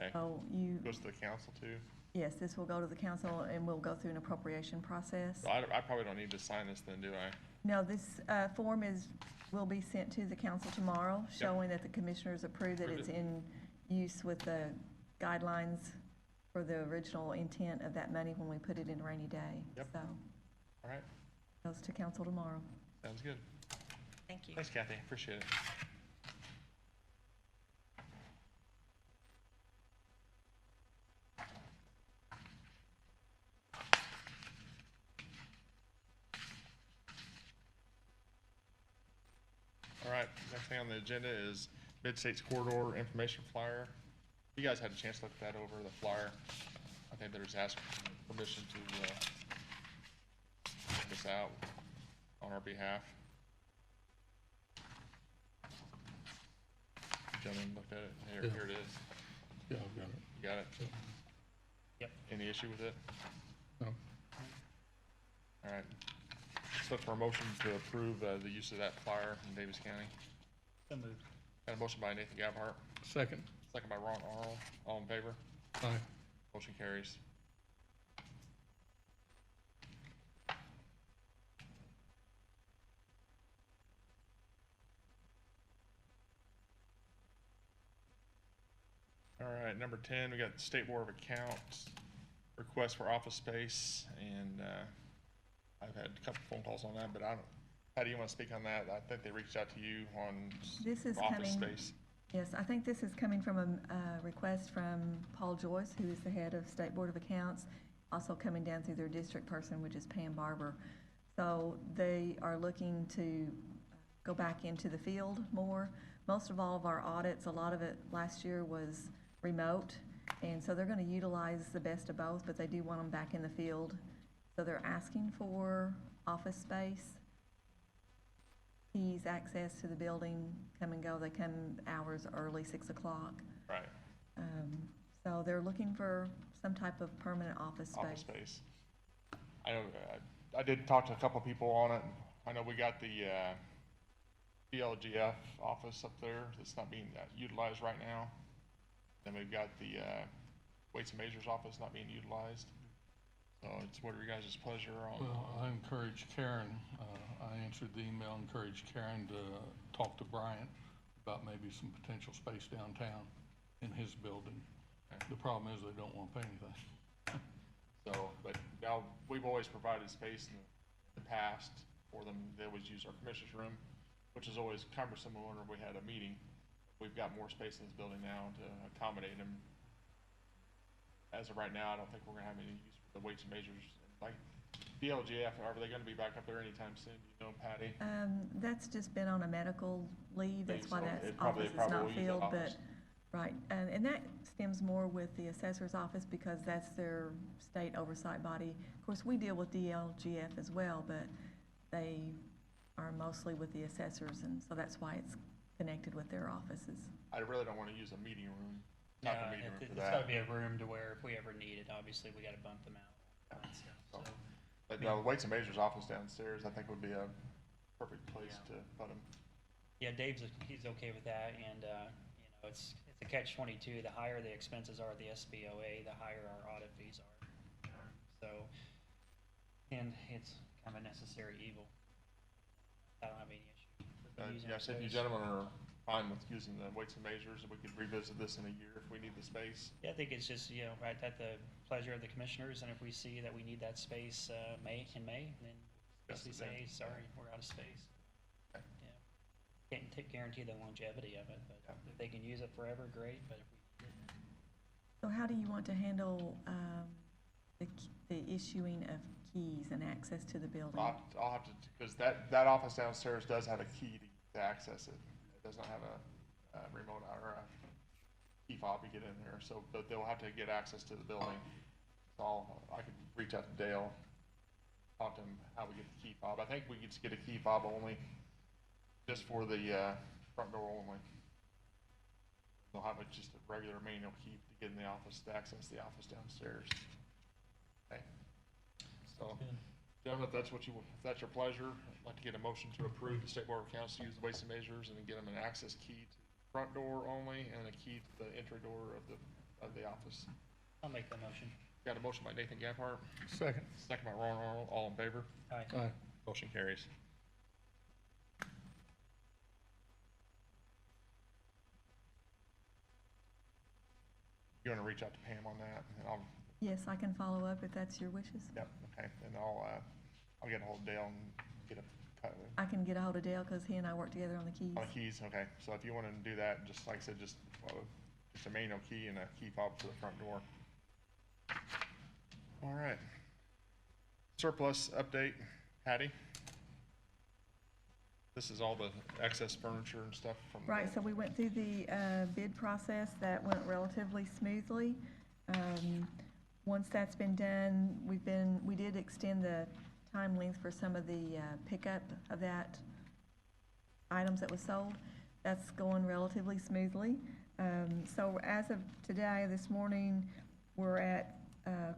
Okay. So you, Goes to the council too. yes, this will go to the council and we'll go through an appropriation process. So I probably don't need to sign this then, do I? No, this form will be sent to the council tomorrow, showing that the commissioners approve that Approved it's it. in use with the guidelines for the original intent of that money when we put it in rainy day. Yep. So, All right. goes to council tomorrow. Sounds good. Thank you. Thanks, Kathy. Appreciate it. All right, next thing on the agenda is Mid-States Corridor Information Flyer. You guys had a chance to look that over, the flyer. I think they're just asking for permission to send this out on our behalf. Gentlemen, looked at it. Yeah. Here it is. Yeah, I've got it. You got it? Yep. Any issue with it? No. All right. Let's look for a motion to approve the use of that flyer in Daviess County. So moved. Got a motion by Nathan Gabhart, Second. second by Ron Arnold. All in favor? Aye. Motion carries. All right, number 10, we got the State Board of Accounts, request for office space, and I've had a couple phone calls on that, but I don't, how do you want to speak on that? I think they reached out to you on This is office coming- space. Yes, I think this is coming from a request from Paul Joyce, who is the head of State Board of Accounts, also coming down through their district person, which is Pam Barber. So they are looking to go back into the field more. Most of all of our audits, a lot of it last year was remote, and so they're going to utilize the best of both, but they do want them back in the field. So they're asking for office space. Keys, access to the building, come and go. They come hours early, 6 o'clock. Right, So they're looking for some type of permanent office office space. space. I know, I did talk to a couple people on it. I know we got the BLGF office up there that's not being utilized right now. Then we've got the Weights and Measures office not being utilized. So it's what are your guys' pleasure on? Well, I encourage Karen, I answered the email, encouraged Karen to talk to Bryant about maybe some potential space downtown in his building. Okay. The problem is they don't want to pay anything. So, but now, we've always provided space in the past for them. They always use our commissioner's room, which is always cumbersome whenever we had a meeting. We've got more space in this building now to accommodate them. As of right now, I don't think we're gonna have any use for the Weights and Measures. Like BLGF, are they gonna be back up there anytime soon? Do you know, Patty? That's just been on a medical leave. That's why So that it probably- office is probably not will use that filled, office. but, right. And that stems more with the assessor's office because that's their state oversight body. Of course, we deal with DLGF as well, but they are mostly with the assessors, and so that's why it's connected with their offices. I really don't wanna use a meeting room, No, type of meeting room for it's gotta that. be a room to where if we ever need it, obviously, we gotta bump them out and stuff, so. But no, Weights and Measures office downstairs, I think would be a perfect place Yeah. to put them. Yeah, he's okay with that, and, you know, it's a catch-22. The higher the expenses are at the SBOA, the higher our audit fees are. So, and it's kind of a necessary evil. I don't have any issue with using Yes, our if you space. gentlemen are fine with using the weights and measures, we could revisit this in a year if we need the space. Yeah, I think it's just, right at the pleasure of the commissioners, and if we see that we need that space, in May, then Yes, basically say, then. hey, sorry, we're out of space. Okay. Yeah. Can't guarantee the longevity of it, but if they can use it forever, great, but if we didn't. So how do you want to handle the issuing of keys and access to the building? I'll have to, because that office downstairs does have a key to access it. It does not have a remote or a key fob to get in there, so, but they'll have to get access to the building. So I could reach out to Dale, talk to him how we get the key fob. I think we could just get a key fob only, just for the front door only. They'll have just a regular manual key to get in the office, to access the office downstairs. Okay. So, gentlemen, if that's if that's your pleasure, I'd like to get a motion to approve the State Board of Accounts to use the weights and measures and then get them an access key to the front door only and a key to the entry door of the office. I'll make that motion. Got a motion by Nathan Gephardt, Second. second by Ron Arnold, all in favor? Aye. Aye. Motion carries. You wanna reach out to Pam on that, and I'll, Yes, I can follow up if that's your wishes. yep, okay, and I'll get ahold of Dale and get I can get a hold of Dale because he and I work together on the keys. on the keys, okay, so if you wanna do that, just like I said, just a manual key and a key fob for the front door. All right. Surplus update, Patty? This is all the excess furniture and stuff from. Right, so we went through the bid process. That went relatively smoothly. Once that's been done, we did extend the time length for some of the pickup of that items that was sold. That's going relatively smoothly. So as of today, this morning, we're at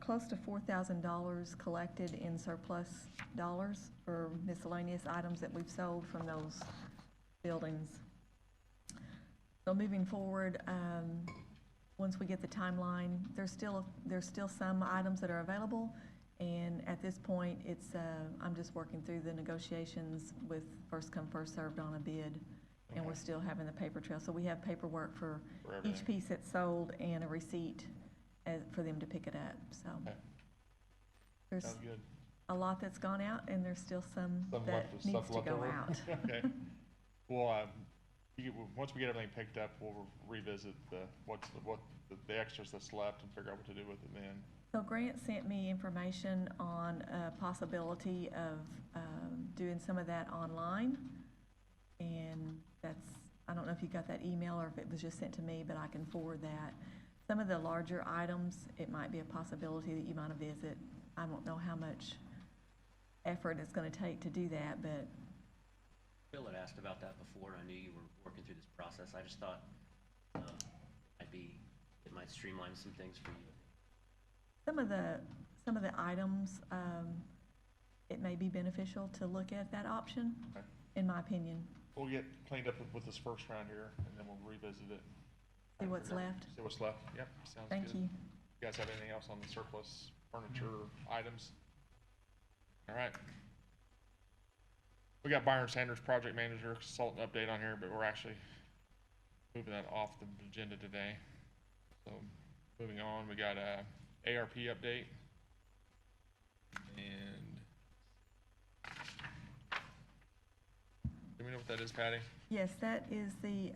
close to $4,000 collected in surplus dollars for miscellaneous items that we've sold from those buildings. So moving forward, once we get the timeline, there's still some items that are available, and at this point, I'm just working through the negotiations with first come, first served on a bid, and we're still having the paper trail. So we have paperwork for everything. each piece that's sold and a receipt for them to pick it up, so. Okay. There's Sounds good. a lot that's gone out, and there's still some Some that left- needs stuff to left go over. out. Okay. Well, once we get everything picked up, we'll revisit the extras that's left and figure out what to do with it then. So Grant sent me information on a possibility of doing some of that online, and I don't know if you got that email or if it was just sent to me, but I can forward that. Some of the larger items, it might be a possibility that you might visit. I don't know how much effort it's gonna take to do that, but Bill had asked about that before, and I knew you were working through this process. I just thought it might streamline some things for you. some of the items, it may be beneficial to look at that option, Okay. in my opinion. We'll get cleaned up with this first round here, and then we'll revisit it. See what's left. See what's left. Yep, sounds good. Thank you. You guys have anything else on the surplus furniture items? All right. We got Byron Sanders, project manager, consultant update on here, but we're actually moving that off the agenda today. So, moving on, we got a ARP update. And do we know what that is, Patty? Yes, that is the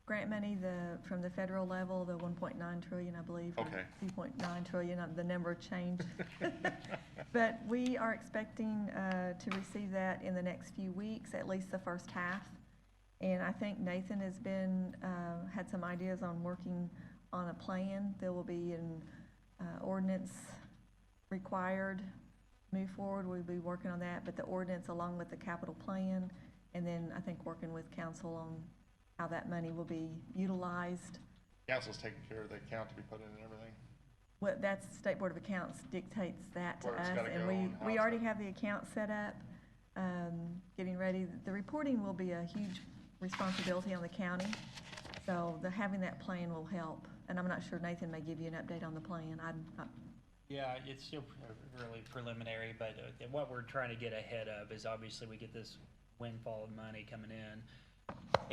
grant money, from the federal level, the 1.9 trillion, I believe. or Okay. 2.9 trillion, the number changed. But we are expecting to receive that in the next few weeks, at least the first half. And I think Nathan has had some ideas on working on a plan. There will be an ordinance required. Move forward, we'll be working on that, but the ordinance along with the capital plan, and then I think working with council on how that money will be utilized. Council's taking care of the account to be put in and everything. Well, that's State Board of Accounts dictates that to Where it's us, gotta and go and how we it's already gotta- have the account set up, getting ready. The reporting will be a huge responsibility on the county, so having that plan will help. And I'm not sure, Nathan may give you an update on the plan. Yeah, it's still really preliminary, but what we're trying to get ahead of is obviously we get this windfall of money coming in.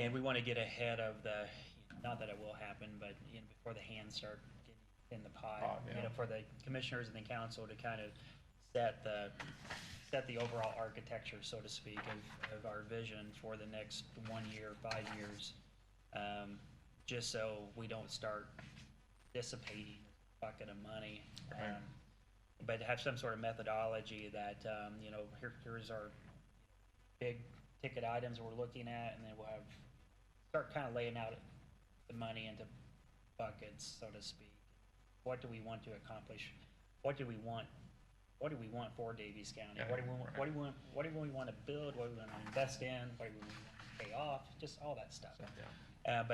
And we want to get ahead of the, not that it will happen, but, you know, before the hands start getting in the pot, Pot, you yeah. know, for the commissioners and the council to kind of set the overall architecture, so to speak, of our vision for the next 1 year, 5 years, just so we don't start dissipating a bucket of money. Right. But have some sort of methodology that, you know, here's our big ticket items we're looking at, and then we'll start kind of laying out the money into buckets, so to speak. What do we want to accomplish? What do we want for Daviess County? Yeah, What do we want to build? What do we want to invest in? What do we want to pay off? Just all that stuff. Yeah.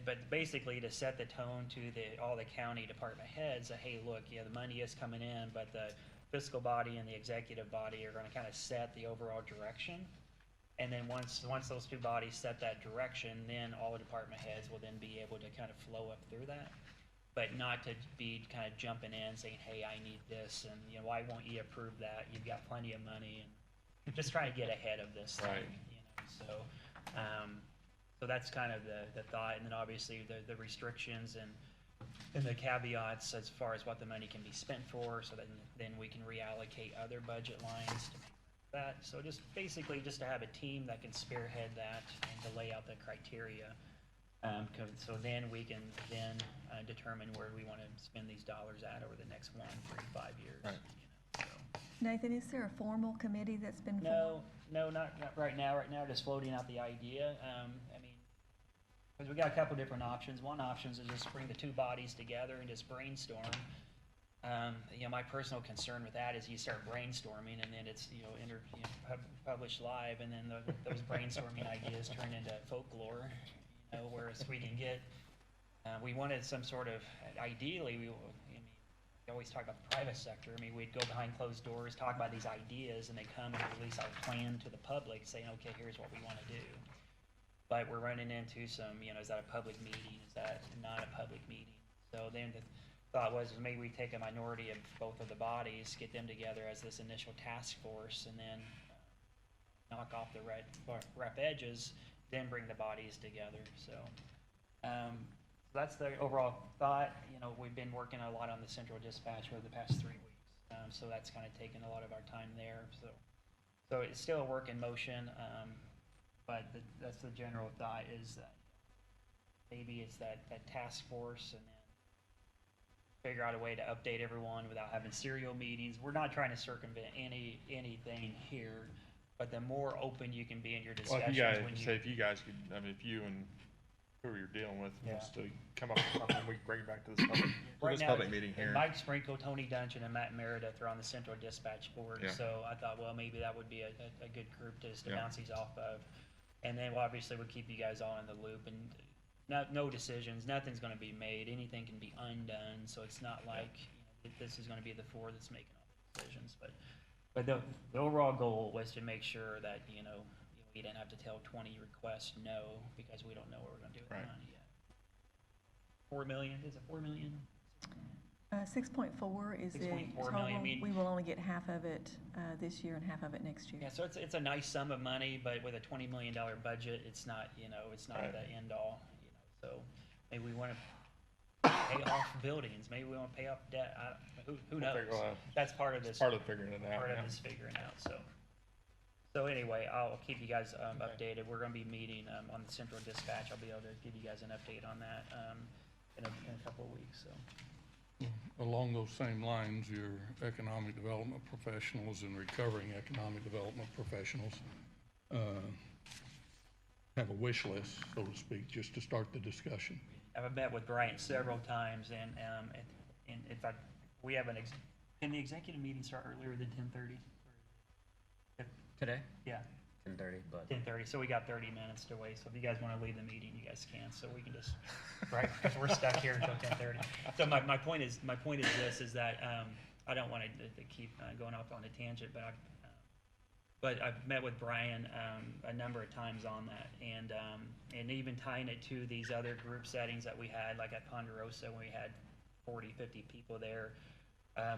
But basically to set the tone to all the county department heads that, hey, look, yeah, the money is coming in, but the fiscal body and the executive body are gonna kind of set the overall direction. And then once those two bodies set that direction, then all the department heads will then be able to kind of flow up through that. But not to be kind of jumping in saying, hey, I need this, and, you know, why won't you approve that? You've got plenty of money, and just trying to get ahead of this thing, Right. you know, so that's kind of the thought, and then obviously the restrictions and the caveats as far as what the money can be spent for, so then we can reallocate other budget lines to make that. So just basically just to have a team that can spearhead that and to lay out the criteria. So then we can determine where we want to spend these dollars at over the next 1, 3, 5 years. Right. You know, so. Nathan, is there a formal committee that's been No, formed? not right now. Right now, just floating out the idea. I mean, because we got a couple different options. One option is just bring the two bodies together and just brainstorm. You know, my personal concern with that is you start brainstorming and then it's, you know, published live, and then those brainstorming ideas turn into folklore. You know, whereas we can get, we wanted some sort of, ideally, we always talk about the private sector. I mean, we'd go behind closed doors, talk about these ideas, and they come and release our plan to the public, saying, okay, here's what we want to do. But we're running into some, you know, is that a public meeting? Is that not a public meeting? So then the thought was maybe we take a minority of both of the bodies, get them together as this initial task force, and then knock off the rough edges, then bring the bodies together. So that's the overall thought. You know, we've been working a lot on the central dispatch over the past 3 weeks, so that's kind of taken a lot of our time there. So it's still a work in motion, but that's the general thought, is that maybe it's that task force, and then figure out a way to update everyone without having serial meetings. We're not trying to circumvent anything here, but the more open you can be in your Well, discussions, if you guys could, I mean, if you and who you're dealing with wants to come up with something, we can bring it back to this public meeting here. Mike Sprinkle, Tony Dungeon, and Matt Meredith are on the central dispatch board, Yeah. so I thought, well, maybe that would be a good group to Yeah. bounce these off of. And then, well, obviously, we'll keep you guys all in the loop, and no decisions, nothing's gonna be made, anything can be undone, so it's not like, you know, this is gonna be the four that's making all the decisions, but the overall goal was to make sure that, you know, we didn't have to tell 20 requests no, because we don't know what we're gonna do with the Right. money yet. 4 million, is it 4 million? 6.4 is the 6.4 total. million, I mean- We will only get half of it this year and half of it next year. Yeah, so it's a nice sum of money, but with a $20 million budget, it's not, you know, it's not Right. the end all, you know, so maybe we wanna pay off buildings, maybe we wanna pay off debt, who We'll knows? figure it out. That's part of this. Part of figuring it out, Part yeah. of this figuring out, so. So anyway, I'll keep you guys, updated. We're gonna be meeting, on the central dispatch. I'll be able to give you guys an update on that, in a couple of weeks, so. Along those same lines, your economic development professionals and recovering economic development professionals have a wish list, so to speak, just to start the discussion. I've met with Brian several times, and in fact, we have can the executive meeting start earlier than 10:30? Today? Yeah, 10:30, but 10:30, so we got 30 minutes to wait, so if you guys wanna leave the meeting, you guys can, so we can just, right, because we're stuck here until 10:30. So my point is this, is that, I don't wanna to keep going off on a tangent, but I've met with Brian, a number of times on that, and even tying it to these other group settings that we had, like at Ponderosa, when we had 40, 50 people there.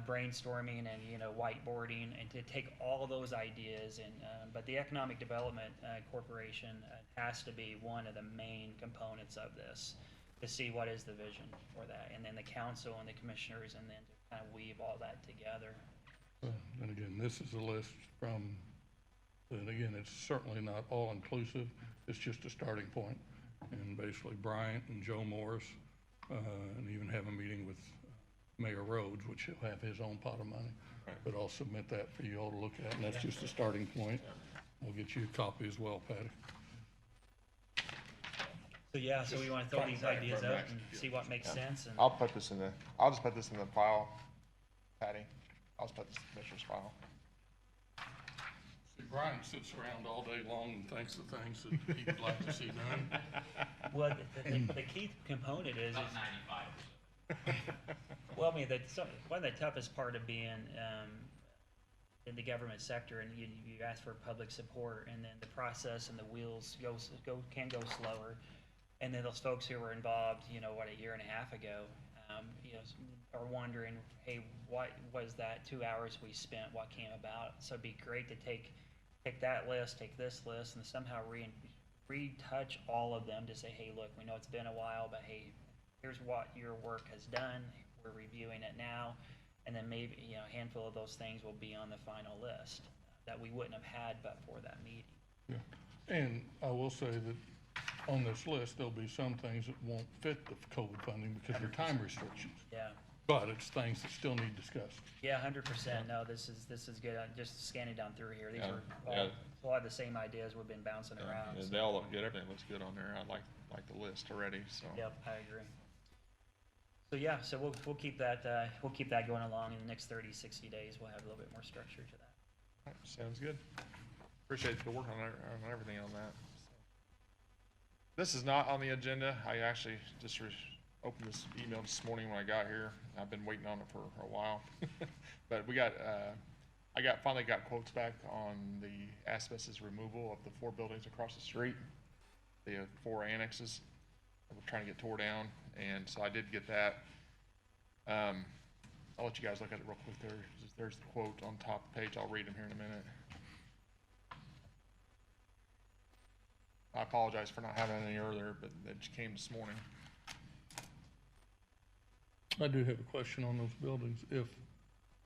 brainstorming and, whiteboarding, and to take all those ideas and, but the Economic Development Corporation has to be one of the main components of this, to see what is the vision for that, and then the council and the commissioners, and then to kind of weave all that together. And again, this is a list from, and again, it's certainly not all-inclusive, it's just a starting point. And basically Bryant and Joe Morris, and even have a meeting with Mayor Rhodes, which he'll have his own pot of money. But I'll submit that for you all to look at, and that's just a starting point. We'll get you a copy as well, Patty. So, yeah, so we want to throw these ideas out and see what makes sense, and. I'll just put this in the file, Patty. I'll just put this in the commissioner's file. See, Brian sits around all day long and thinks of things that he would like to see done. Well, the key component is. About 95%. Well, I mean, one of the toughest part of being in the government sector, and you ask for public support, and then the process and the wheels can go slower, and then those folks who were involved, a year and a half ago, are wondering, hey, what was that 2 hours we spent? What came about? So it'd be great to take that list, take this list, and somehow retouch all of them to say, hey, look, we know it's been a while, but hey, here's what your work has done. We're reviewing it now, and then maybe, a handful of those things will be on the final list that we wouldn't have had but for that meeting. Yeah. And I will say that on this list, there'll be some things that won't fit the COVID funding because they're time restrictions. Yeah. But it's things that still need discussed. Yeah, 100%. No, this is good. I'm just scanning down through here. These are Yeah. a lot of the same ideas we've been bouncing around. Yeah, so. they all look good. Everything looks good on there. I like the list already, so. Yep, I agree. So yeah, so we'll keep that going along in the next 30, 60 days. We'll have a little bit more structure to that. All right, sounds good. Appreciate the work on everything on that. This is not on the agenda. I actually just opened this email this morning when I got here. I've been waiting on it for a while. But I finally got quotes back on the asbestos removal of the 4 buildings across the street, the 4 annexes that we're trying to get tore down, and so I did get that. I'll let you guys look at it real quick there. There's the quote on top of the page. I'll read them here in a minute. I apologize for not having any earlier, but it just came this morning. I do have a question on those buildings. If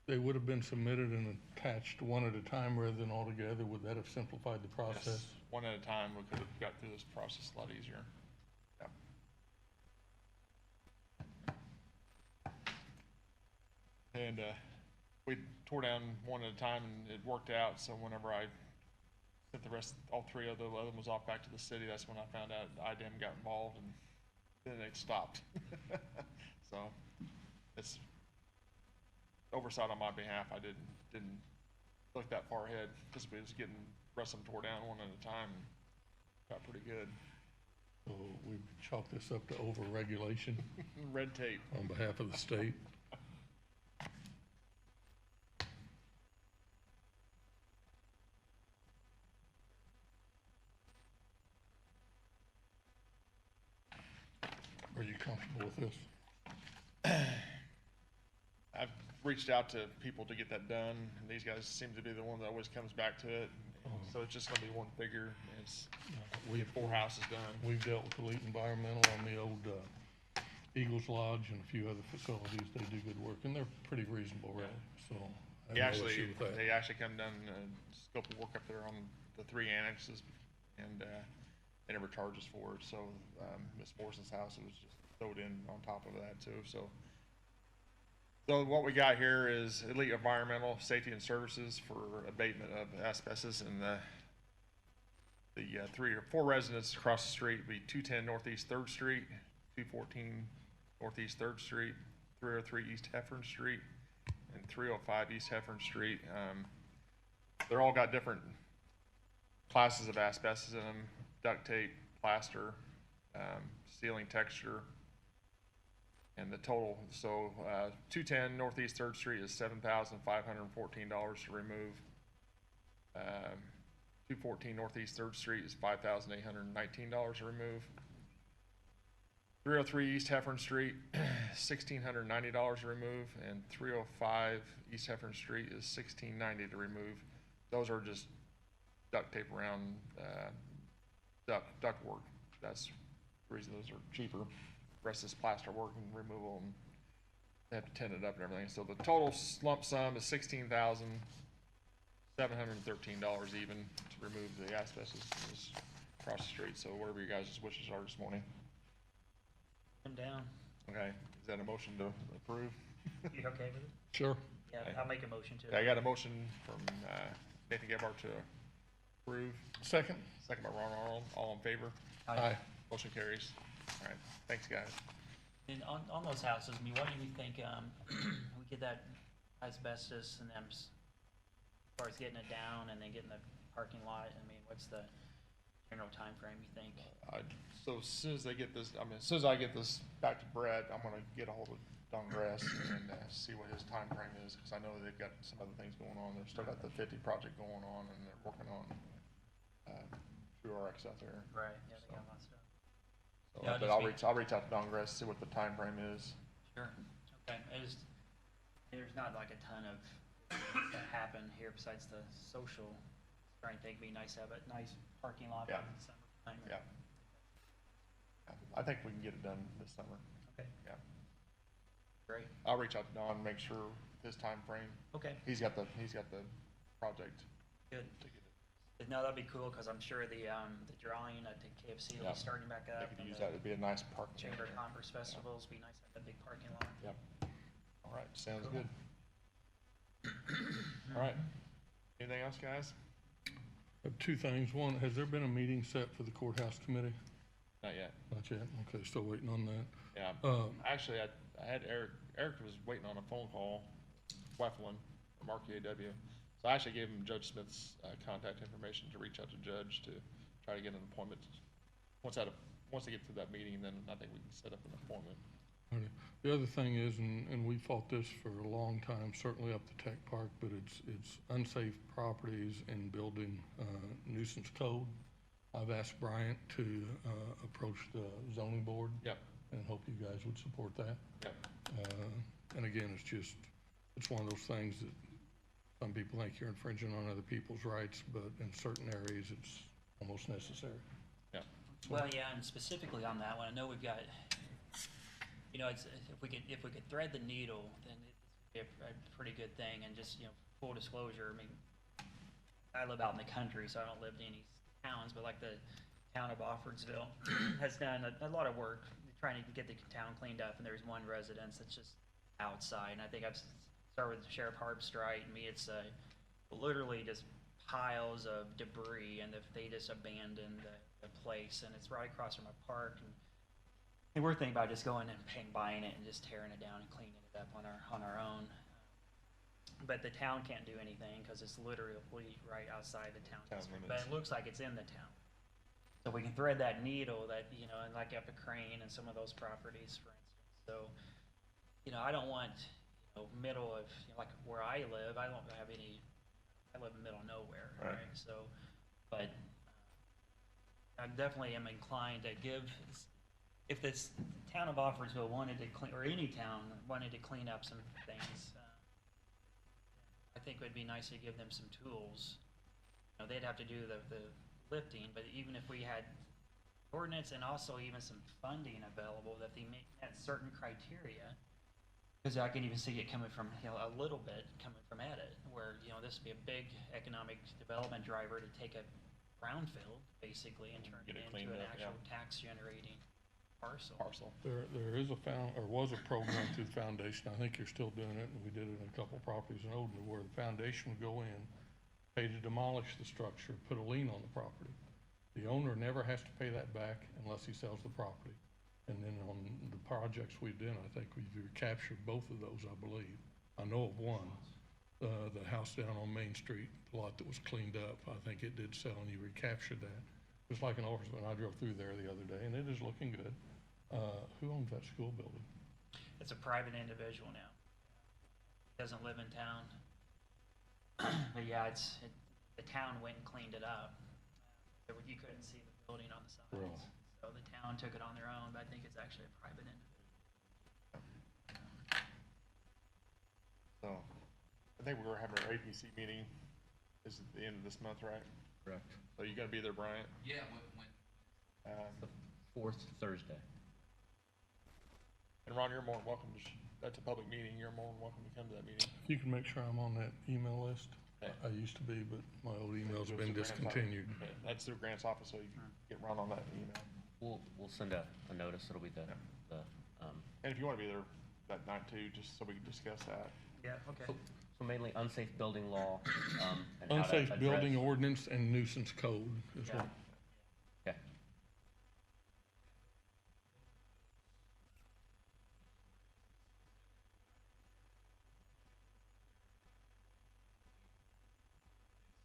they would have been submitted and attached one at a time rather than all together, would that have simplified the process? Yes, one at a time, we could have got through this process a lot easier. Yeah. And we tore down one at a time, and it worked out. So whenever I sent all 3 of the other ones off back to the city, that's when I found out IDEM got involved, and then it stopped. So it's oversight on my behalf. I didn't look that far ahead because we was getting the rest of them tore down one at a time, and got pretty good. So we chalk this up to over-regulation Red tape. on behalf of the state. Are you comfortable with this? I've reached out to people to get that done, and these guys seem to be the one that always comes back to it. So it's just gonna be one figure, and it's, we have 4 houses done. We've dealt with Elite Environmental on the old Eagles Lodge and a few other facilities. They do good work, and they're pretty reasonable, really, so I have no issue with that. They actually come down and scope of work up there on the 3 annexes, and they never charge us for it. So Miss Morrison's house, it was just thrown in on top of that too. So what we got here is Elite Environmental Safety and Services for abatement of asbestos, and the 3 or 4 residents across the street would be 210 Northeast 3rd Street, 214 Northeast 3rd Street, 303 East Heffern Street, and 305 East Heffern Street. They're all got different classes of asbestos in them: duct tape, plaster, ceiling texture, and the total. So 210 Northeast 3rd Street is $7,514 to remove. 214 Northeast 3rd Street is $5,819 to remove. 303 East Heffern Street, $1,690 to remove, and 305 East Heffern Street is $1,690 to remove. Those are just duct tape around, duct work. That's the reason those are cheaper. The rest is plaster work and removal, and they have to tin it up and everything. So the total lump sum is $16,713 even to remove the asbestos across the street. So whatever you guys' wishes are this morning. Them down. Okay, is that a motion to approve? You okay with it? Sure. Yeah, I'll make a motion to. Okay, I got a motion from Nathan Gebhardt to approve, Second? second by Ron Arnold. All in favor? Aye. Motion carries. All right, thanks, guys. And on those houses, I mean, what do you think, we get that asbestos and them, as far as getting it down and then getting the parking lot, I mean, what's the general timeframe you think? So as soon as they get this, as soon as I get this back to Brett, I'm gonna get a hold of Don Grass and see what his time frame is, because I know they've got some other things going on. They've still got the 50 project going on, and they're working on True RX out there. Right, yeah, they got a lot of stuff. So, Yeah, but just I'll reach out to Don Grass, see what the time frame is. Sure, okay, there's not like a ton of that happen here besides the social, trying to think it'd be nice to have a nice parking lot Yeah. in the summertime. Yeah. I think we can get it done this summer. Okay, Yeah. great, I'll reach out to Don, make sure his time frame. okay, He's got the project good. to get it. No, that'd be cool, cause I'm sure the drawing at the KFC will Yeah. be starting back up. They could and use the that. It'd be a nice parking. Chamber of area. Commerce festivals, be nice to have that big parking lot. Yep. All right, sounds Cool. good. All right. Anything else, guys? I have two things. One, has there been a meeting set for the courthouse committee? Not yet. Not yet. Okay, still waiting on that. Yeah. Actually, I had Eric. Eric was waiting on a phone call, Weflin from RKAW. So I actually gave him Judge Smith's contact information to reach out to Judge to try to get an appointment. Once they get to that meeting, then I think we can set up an appointment. Okay. The other thing is, and we fought this for a long time, certainly up the tech park, but it's unsafe properties and building nuisance code. I've asked Bryant to approach the zoning board. Yep. And hope you guys would support that. Yep. And again, it's one of those things that some people think you're infringing on other people's rights, but in certain areas, it's almost necessary. Yep. Well, yeah, and specifically on that one, I know we've got, it's, if we could thread the needle, then it'd be a pretty good thing, and just, full disclosure, I mean, I live out in the country, so I don't live in any towns, but like the town of Offordsville has done a lot of work trying to get the town cleaned up, and there's one residence that's just outside, and I think I've started with Sheriff Harbstrite, and it's literally just piles of debris, and if they just abandoned the place, and it's right across from a park, and we're thinking about just going and buying it and just tearing it down and cleaning it up on our own. But the town can't do anything because it's literally right outside the town district. But limits. it looks like it's in the town. So we can thread that needle that, and like up at Crane and some of those properties, for instance. So, I don't want, middle of, like where I live, I don't have any, I live in the middle of nowhere, Right. right? So, but I definitely am inclined to give, if this town of Offordsville wanted to clean, or any town wanted to clean up some things, I think it would be nice to give them some tools. They'd have to do the lifting, but even if we had ordinance and also even some funding available, that they meet certain criteria, because I can even see it coming from, a little bit coming from edit, where, this would be a big economic development driver to take a brownfield, basically, and turn Get it it into cleaned an up, actual yeah. tax generating parcel. There is was a program through the foundation, I think you're still doing it, and we did it in a couple properties in Odin, where the foundation would go in, pay to demolish the structure, put a lien on the property. The owner never has to pay that back unless he sells the property. And then on the projects we've done, I think we've recaptured both of those, I believe. I know of one, the house down on Main Street, the lot that was cleaned up, I think it did sell, and you recaptured that. It was like an office, when I drove through there the other day, and it is looking good. Who owns that school building? It's a private individual now. Doesn't live in town. But yeah, the town went and cleaned it up. You couldn't see the building on the sides. Really? So the town and took it on their own, but I think it's actually a private individual. So, I think we're having our APC meeting is at the end of this month, right? Correct. So you gonna be there, Bryant? Yeah, when The fourth Thursday. And Ron, you're more than welcome to, that's a public meeting, you're more than welcome to come to that meeting. If you can make sure I'm on that email list. Okay. I used to be, but my old email's Goes been to Grant's office. discontinued. Okay, that's through Grant's office, so you can get Ron on that email. We'll send a notice. It'll be the, And if you wanna be there that night too, just so we can discuss that. Yeah, okay. so mainly unsafe building law, and how to Unsafe address- building ordinance and nuisance code is Yeah. what. Okay.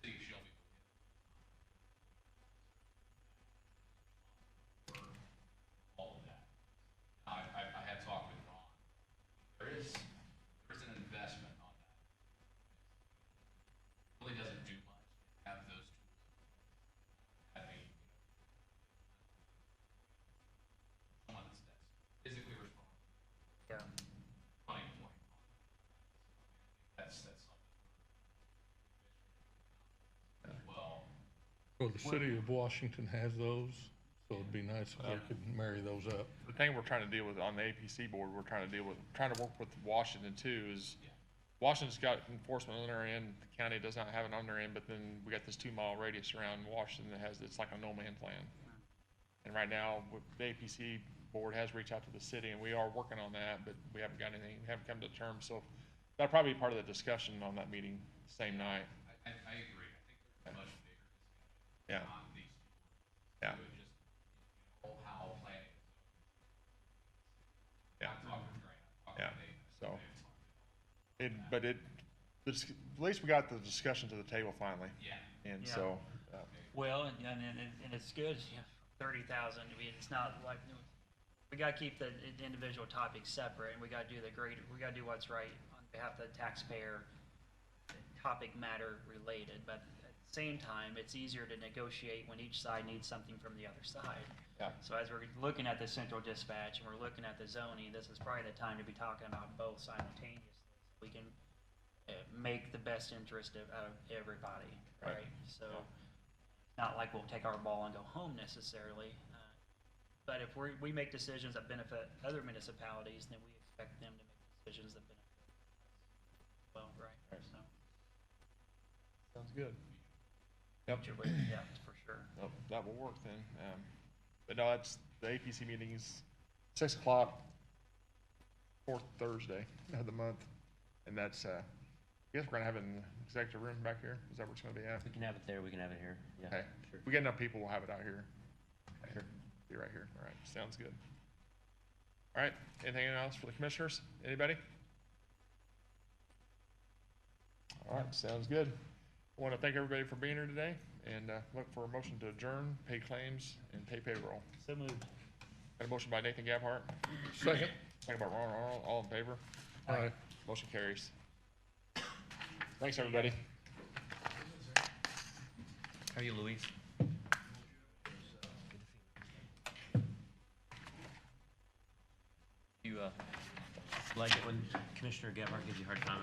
City of Shelby for all of that. I had talked with Ron. There's an investment on that. Really doesn't do much to have those tools. Having, someone that's physically responsible, Yeah. running a point. That's something as well. Well, the city of Washington has those, so it'd be nice if they could marry those up. The thing we're trying to deal with on the APC board, trying to work with Washington too, is Washington's got enforcement on their end, the county does not have it on their end, but then we got this 2 mile radius around Washington that has, it's like a no man's land. And right now, the APC board has reached out to the city, and we are working on that, but we haven't got anything, haven't come to terms, so that'll probably be part of the discussion on that meeting, same night. I agree. I think there's a much bigger discussion Yeah, on these two. yeah, Just, how planning is. yeah, I'm talking to Grant, I'm talking yeah, to Daviess. so, They've talked at least we got the discussion to the table finally, Yeah. and Yeah. so, Well, and it's good, 30,000, I mean, it's not like, we gotta keep the individual topics separate, and we gotta do we gotta do what's right on behalf of the taxpayer, topic matter related, but at the same time, it's easier to negotiate when each side needs something from the other side. yeah, So as we're looking at the central dispatch and we're looking at the zoning, this is probably the time to be talking about both simultaneously. We can make the best interest out of everybody, Right. right? So, not like we'll take our ball and go home necessarily. But if we make decisions that benefit other municipalities, then we expect them to make decisions that benefit us. Well, right, Right. so, sounds good. Yep. yeah, for sure. Well, that will work then. But no, it's, the APC meeting's 6 o'clock, fourth Thursday of the month. And that's, I guess we're gonna have it in the executive room back here. Is that where it's gonna be at? We can have it there, we can have it here. Yeah, Okay. sure. If we get enough people, we'll have it out here. Here, be right here. All right, sounds good. All right, anything else for the commissioners? Anybody? All right, sounds good. I want to thank everybody for being here today, and look for a motion to adjourn, pay claims, and pay payroll. So moved. Got a motion by Nathan Gabhart, Second. second by Ron Arnold, all in favor? Aye. Motion carries. Thanks, everybody. How are you, Louise? You like it when Commissioner Gebhardt gives you a hard time